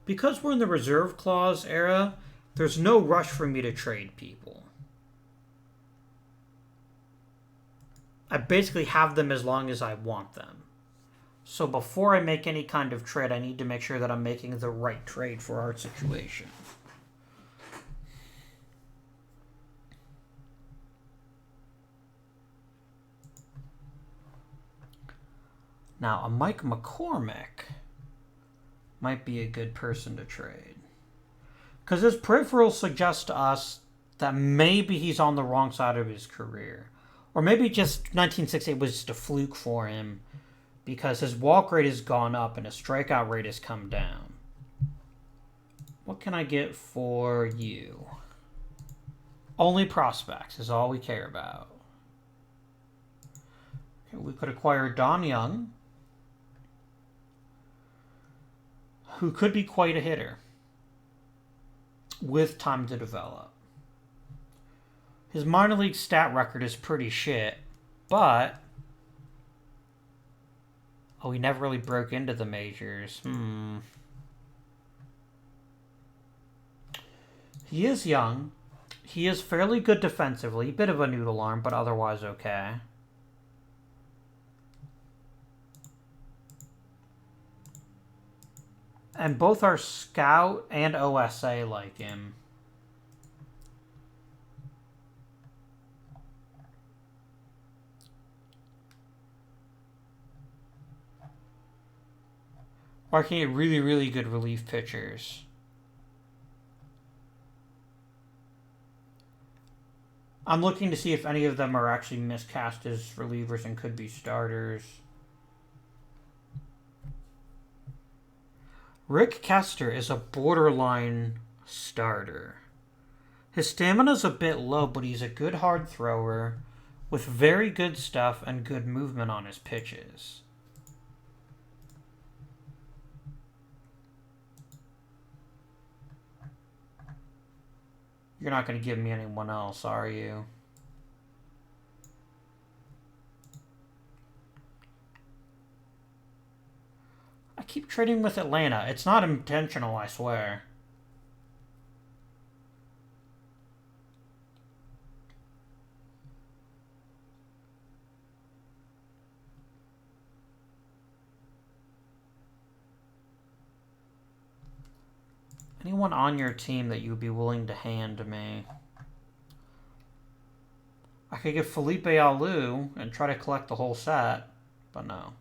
Because we're in the reserve clause era, there's no rush for me to trade people. I basically have them as long as I want them. So before I make any kind of trade, I need to make sure that I'm making the right trade for our situation. Now, a Mike McCormick might be a good person to trade. Because his peripherals suggest to us that maybe he's on the wrong side of his career. Or maybe just 1968 was just a fluke for him because his walk rate has gone up and his strikeout rate has come down. What can I get for you? Only prospects is all we care about. Okay, we could acquire Don Young, who could be quite a hitter with time to develop. His minor league stat record is pretty shit, but he never really broke into the majors. He is young. He is fairly good defensively. Bit of a noodle arm, but otherwise okay. And both our scout and OSA like him. Or I can get really, really good relief pitchers. I'm looking to see if any of them are actually miscast as relievers and could be starters. Rick Kester is a borderline starter. His stamina's a bit low, but he's a good hard thrower with very good stuff and good movement on his pitches. You're not going to give me anyone else, are you? I keep trading with Atlanta. It's not intentional, I swear. Anyone on your team that you would be willing to hand me? I could get Felipe Alou and try to collect the whole set, but no.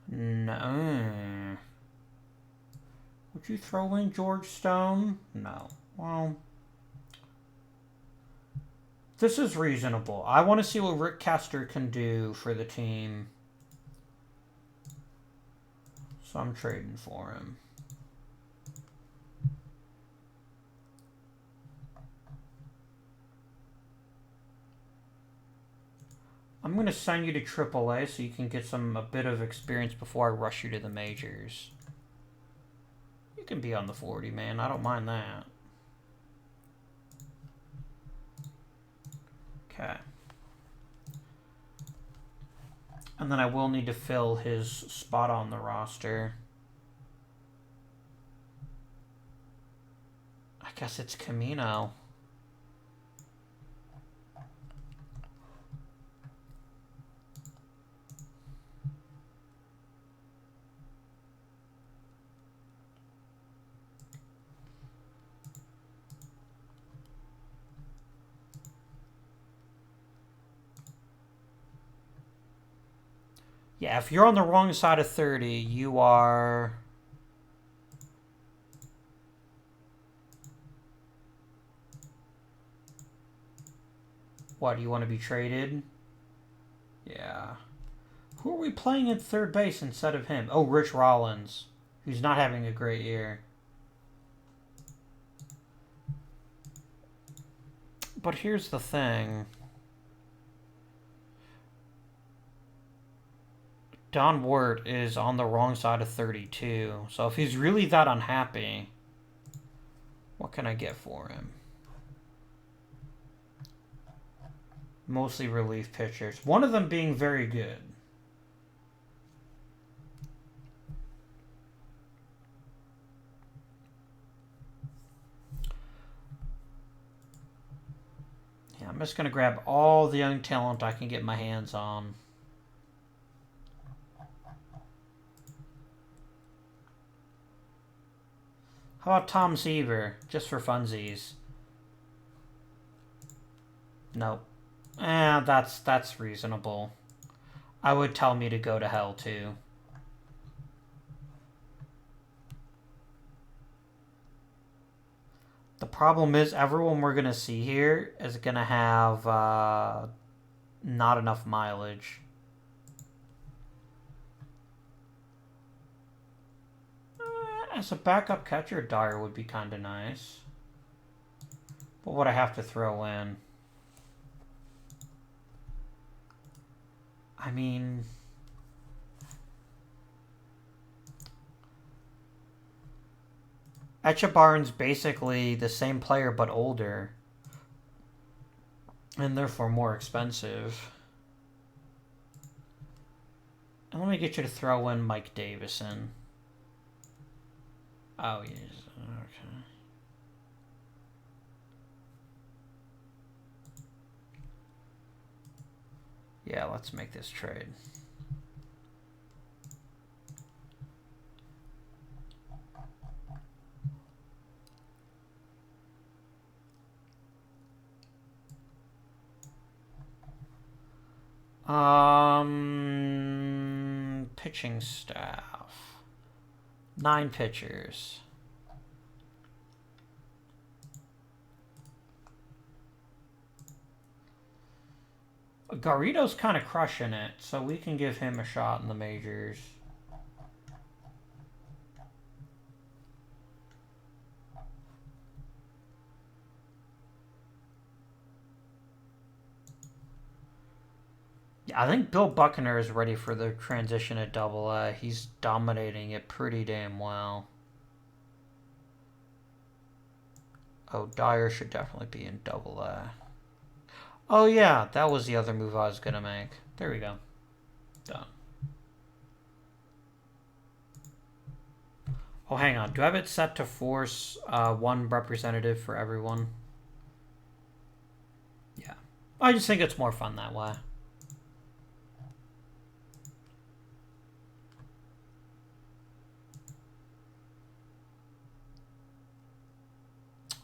No. Would you throw in George Stone? No. Well, this is reasonable. I want to see what Rick Kester can do for the team. So I'm trading for him. I'm going to send you to AAA so you can get a bit of experience before I rush you to the majors. You can be on the 40, man. I don't mind that. Okay. And then I will need to fill his spot on the roster. I guess it's Camino. Yeah, if you're on the wrong side of 30, you are... What, you want to be traded? Yeah. Who are we playing at third base instead of him? Oh, Rich Rollins, who's not having a great year. But here's the thing. Don Wirt is on the wrong side of 32. So if he's really that unhappy, what can I get for him? Mostly relief pitchers. One of them being very good. Yeah, I'm just going to grab all the young talent I can get my hands on. How about Tom Seaver, just for funsies? Nope. That's reasonable. I would tell me to go to hell too. The problem is everyone we're gonna see here is gonna have not enough mileage. As a backup catcher, Dyer would be kind of nice. What would I have to throw in? I mean... Echebarn's basically the same player but older. And therefore more expensive. And let me get you to throw in Mike Davison. Oh, yes. Okay. Yeah, let's make this trade. Pitching staff. 9 pitchers. Garrido's kind of crushing it, so we can give him a shot in the majors. Yeah, I think Bill Buckner is ready for the transition at Double-A. He's dominating it pretty damn well. Oh, Dyer should definitely be in Double-A. Oh yeah, that was the other move I was going to make. There we go. Done. Oh, hang on. Do I have it set to force 1 representative for everyone? Yeah. I just think it's more fun that way.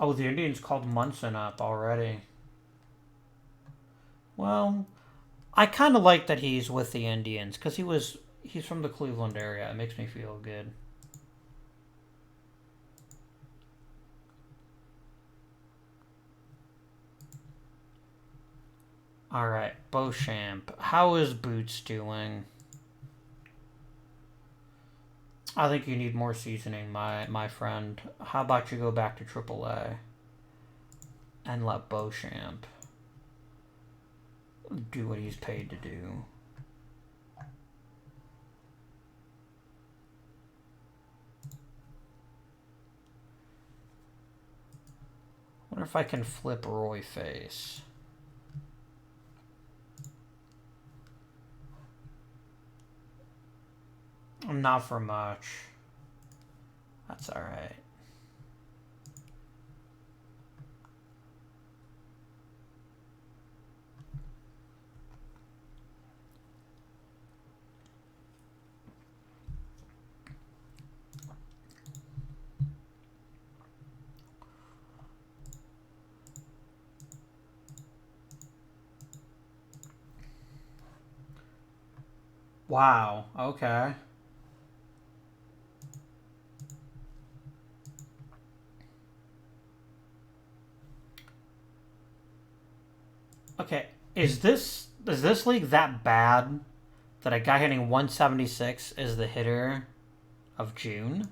Oh, the Indians called Munson up already. Well, I kind of like that he's with the Indians because he's from the Cleveland area. It makes me feel good. All right, Beauchamp. How is Boots doing? I think you need more seasoning, my friend. How about you go back to AAA and let Beauchamp do what he's paid to do. Wonder if I can flip Roy face. Not for much. That's alright. Wow, okay. Okay, is this league that bad that a guy hitting 176 is the hitter of June?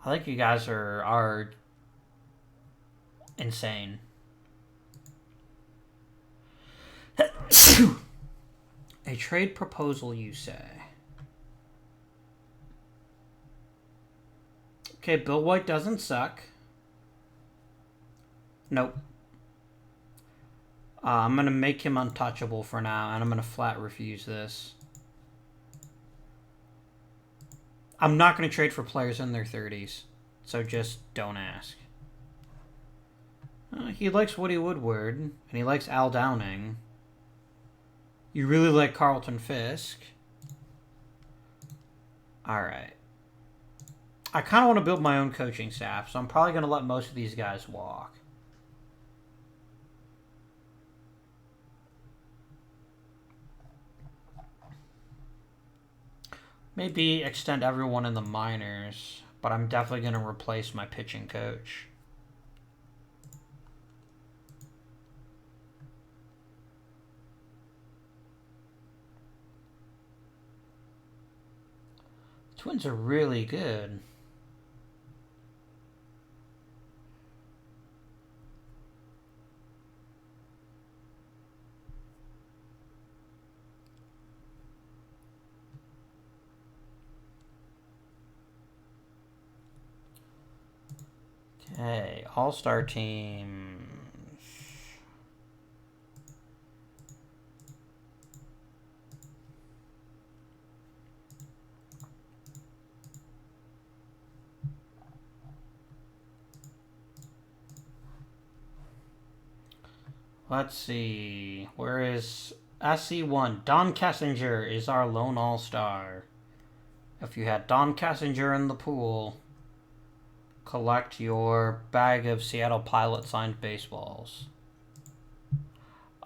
I think you guys are insane. A trade proposal, you say? Okay, Bill White doesn't suck. Nope. I'm going to make him untouchable for now, and I'm going to flat refuse this. I'm not going to trade for players in their 30s, so just don't ask. He likes Woody Woodward, and he likes Al Downing. You really like Carlton Fisk. Alright. I kind of want to build my own coaching staff, so I'm probably going to let most of these guys walk. Maybe extend everyone in the minors, but I'm definitely going to replace my pitching coach. Twins are really good. Okay, all-star teams. Let's see. Where is SC1? Don Kessinger is our lone all-star. If you had Don Kessinger in the pool, collect your bag of Seattle Pilot signed baseballs.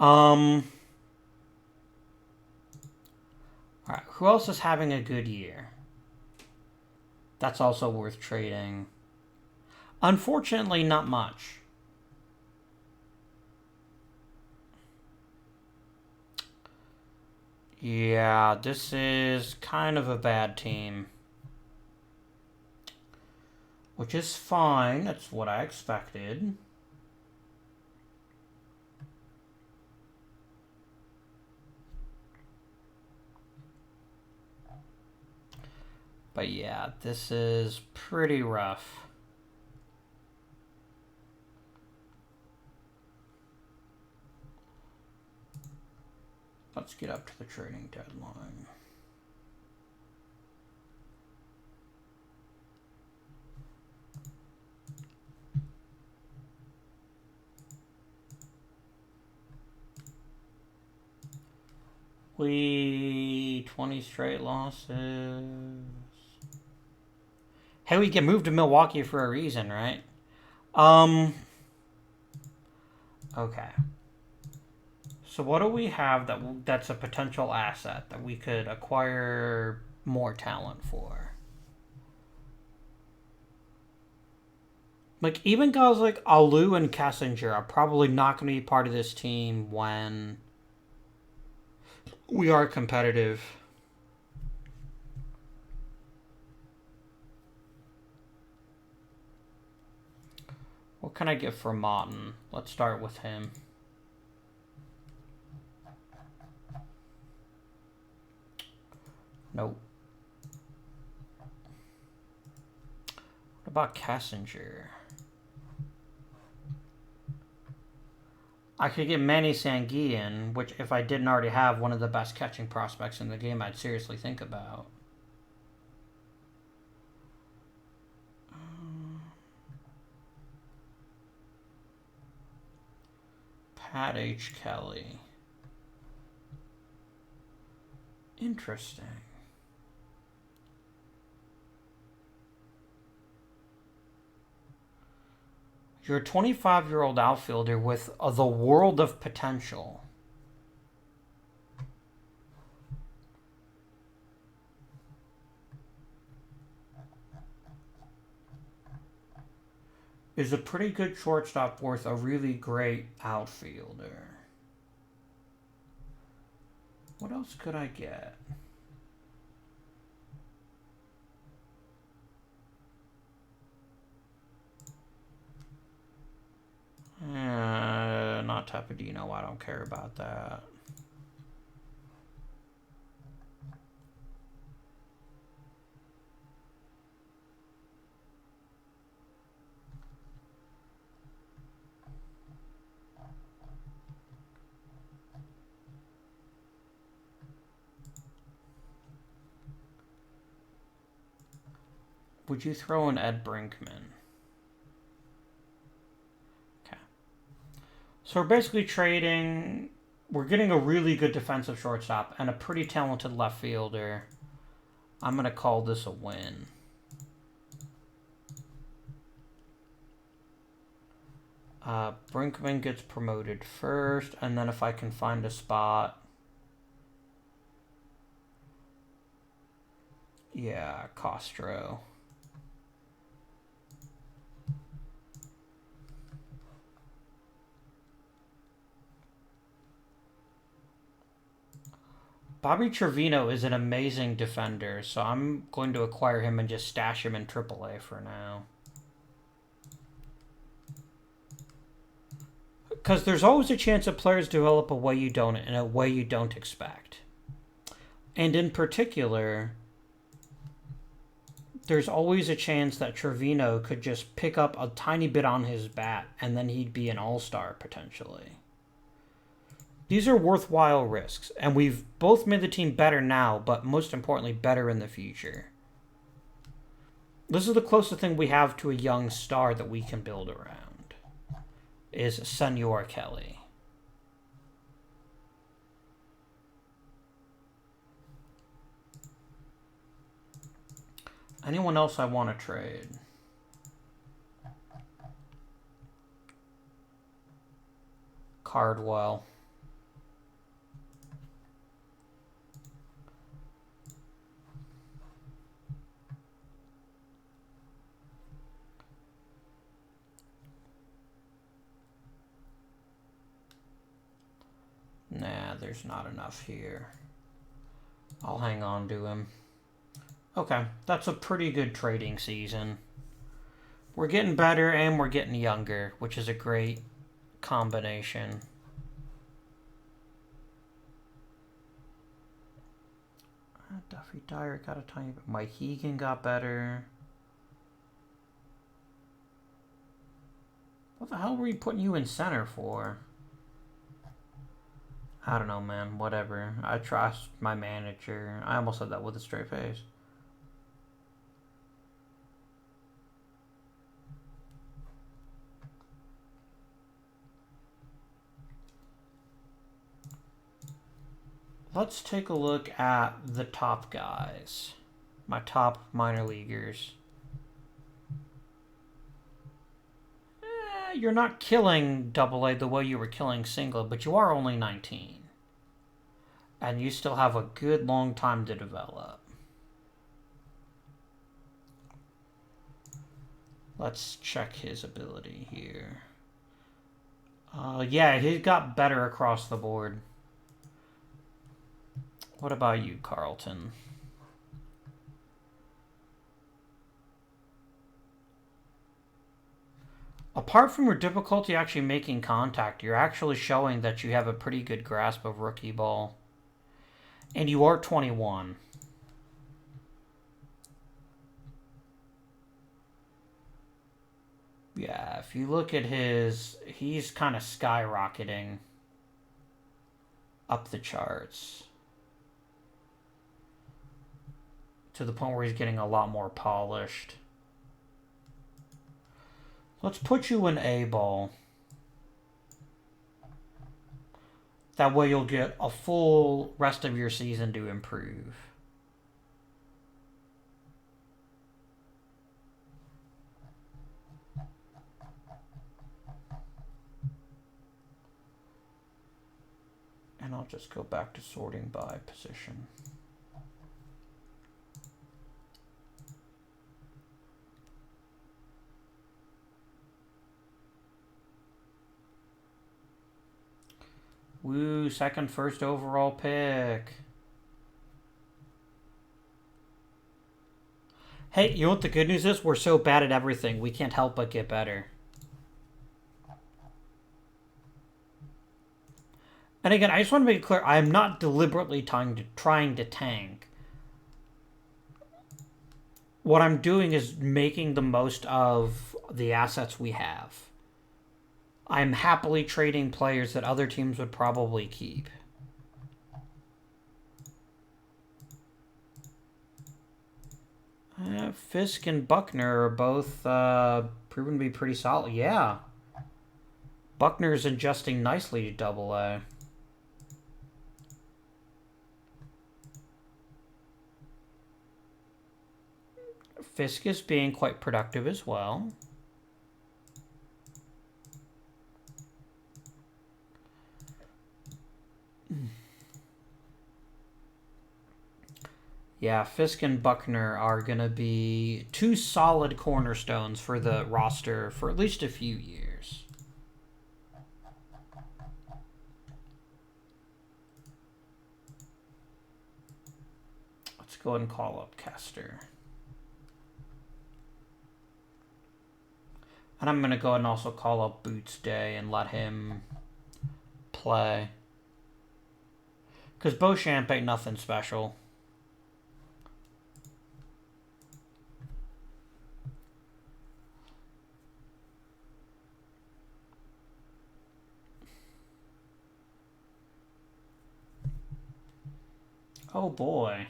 Alright, who else is having a good year? That's also worth trading. Unfortunately, not much. Yeah, this is kind of a bad team. Which is fine. That's what I expected. But yeah, this is pretty rough. Let's get up to the trading deadline. We 20 straight losses. Hey, we get moved to Milwaukee for a reason, right? Okay. So what do we have that's a potential asset that we could acquire more talent for? Like, even guys like Alou and Kessinger are probably not going to be part of this team when we are competitive. What can I get for Martin? Let's start with him. Nope. What about Kassinger? I could get Manny Sanguillen, which if I didn't already have one of the best catching prospects in the game, I'd seriously think about. Pat H. Kelly. Interesting. You're a 25-year-old outfielder with the world of potential. Is a pretty good shortstop worth a really great outfielder? What else could I get? Not Tapadino. I don't care about that. Would you throw in Ed Brinkman? Okay. So we're basically trading. We're getting a really good defensive shortstop and a pretty talented left fielder. I'm going to call this a win. Brinkman gets promoted first, and then if I can find a spot. Yeah, Castro. Bobby Trevino is an amazing defender, so I'm going to acquire him and just stash him in AAA for now. Because there's always a chance that players develop a way you don't, in a way you don't expect. And in particular, there's always a chance that Trevino could just pick up a tiny bit on his bat, and then he'd be an all-star potentially. These are worthwhile risks, and we've both made the team better now, but most importantly, better in the future. This is the closest thing we have to a young star that we can build around, is Senor Kelly. Anyone else I want to trade? Cardwell. Nah, there's not enough here. I'll hang on to him. Okay, that's a pretty good trading season. We're getting better and we're getting younger, which is a great combination. Duffy Dyer got a tiny bit. Mike Hegan got better. What the hell were we putting you in center for? I don't know, man. Whatever. I trust my manager. I almost said that with a straight face. Let's take a look at the top guys. My top minor leaguers. You're not killing AA the way you were killing single, but you are only 19. And you still have a good long time to develop. Let's check his ability here. Yeah, he got better across the board. What about you, Carlton? Apart from your difficulty actually making contact, you're actually showing that you have a pretty good grasp of rookie ball. And you are 21. Yeah, if you look at he's kind of skyrocketing up the charts to the point where he's getting a lot more polished. Let's put you in A ball. That way you'll get a full rest of your season to improve. And I'll just go back to sorting by position. Woo, second first overall pick. Hey, you know what the good news is? We're so bad at everything, we can't help but get better. And again, I just want to make it clear, I am not deliberately trying to tank. What I'm doing is making the most of the assets we have. I'm happily trading players that other teams would probably keep. Fisk and Buckner are both proven to be pretty solid. Yeah. Buckner's adjusting nicely to double A. Fisk is being quite productive as well. Yeah, Fisk and Buckner are going to be two solid cornerstones for the roster for at least a few years. Let's go ahead and call up Kester. And I'm going to go ahead and also call up Boots Day and let him play. Because Beauchamp ain't nothing special. Oh boy.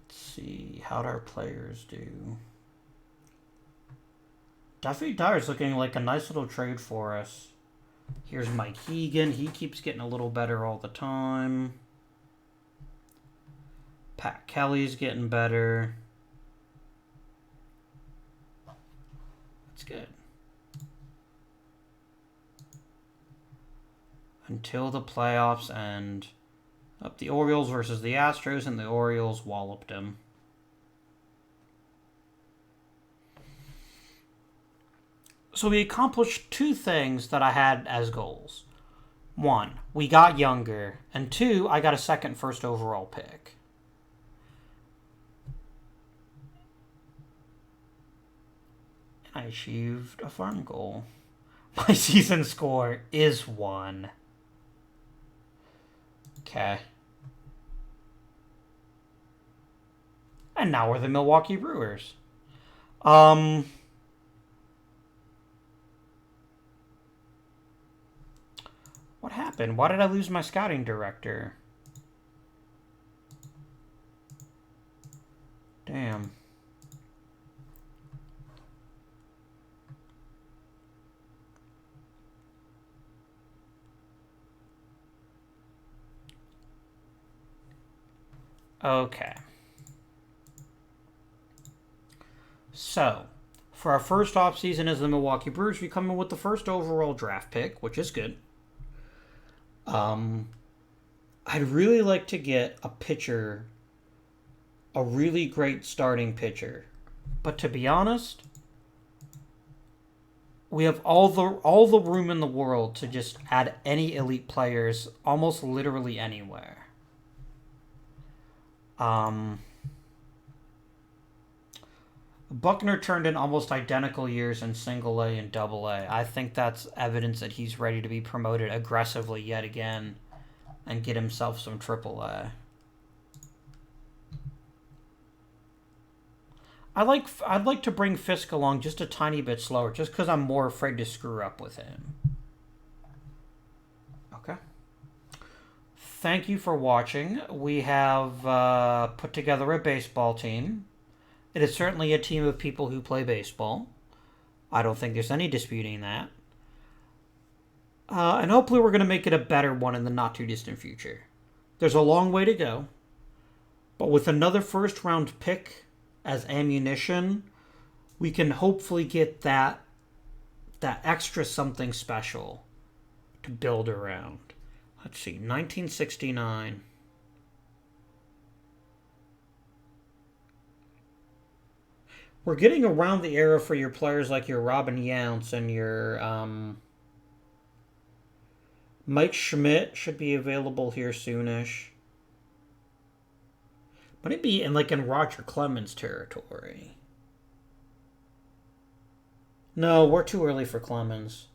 See, how'd our players do? Duffy Dyer's looking like a nice little trade for us. Here's Mike Hegan. He keeps getting a little better all the time. Pat Kelly's getting better. That's good. Until the playoffs end. Up the Orioles versus the Astros, and the Orioles walloped him. So we accomplished two things that I had as goals. One, we got younger. And two, I got a second first overall pick. And I achieved a farm goal. My season score is 1. Okay. And now we're the Milwaukee Brewers. What happened? Why did I lose my scouting director? Damn. Okay. So, for our first offseason as the Milwaukee Brewers, we come in with the first overall draft pick, which is good. I'd really like to get a pitcher, a really great starting pitcher. But to be honest, we have all the room in the world to just add any elite players almost literally anywhere. Buckner turned in almost identical years in Single A and Double A. I think that's evidence that he's ready to be promoted aggressively yet again and get himself some Triple A. I'd like to bring Fisk along just a tiny bit slower, just because I'm more afraid to screw up with him. Okay. Thank you for watching. We have put together a baseball team. It is certainly a team of people who play baseball. I don't think there's any disputing that. And hopefully we're going to make it a better one in the not-too-distant future. There's a long way to go. But with another first-round pick as ammunition, we can hopefully get that extra something special to build around. Let's see, 1969. We're getting around the era for your players like your Robin Yountz and your Mike Schmidt should be available here soonish. Might it be in Roger Clemens territory? No, we're too early for Clemens.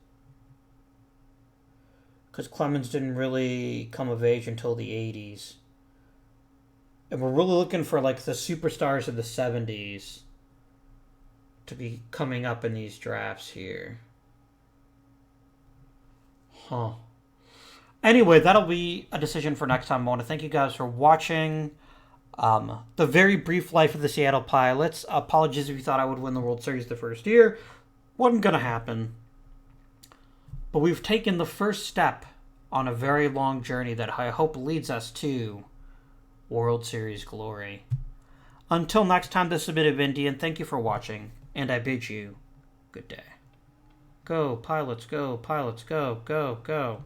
Because Clemens didn't really come of age until the 80s. And we're really looking for the superstars of the 70s to be coming up in these drafts here. Huh. Anyway, that'll be a decision for next time. I want to thank you guys for watching the very brief life of the Seattle Pilots. Apologies if you thought I would win the World Series the first year. Wasn't going to happen. But we've taken the first step on a very long journey that I hope leads us to World Series glory. Until next time, this is a bit of Indian. Thank you for watching, and I bid you good day. Go, Pilots, go, Pilots, go, go, go.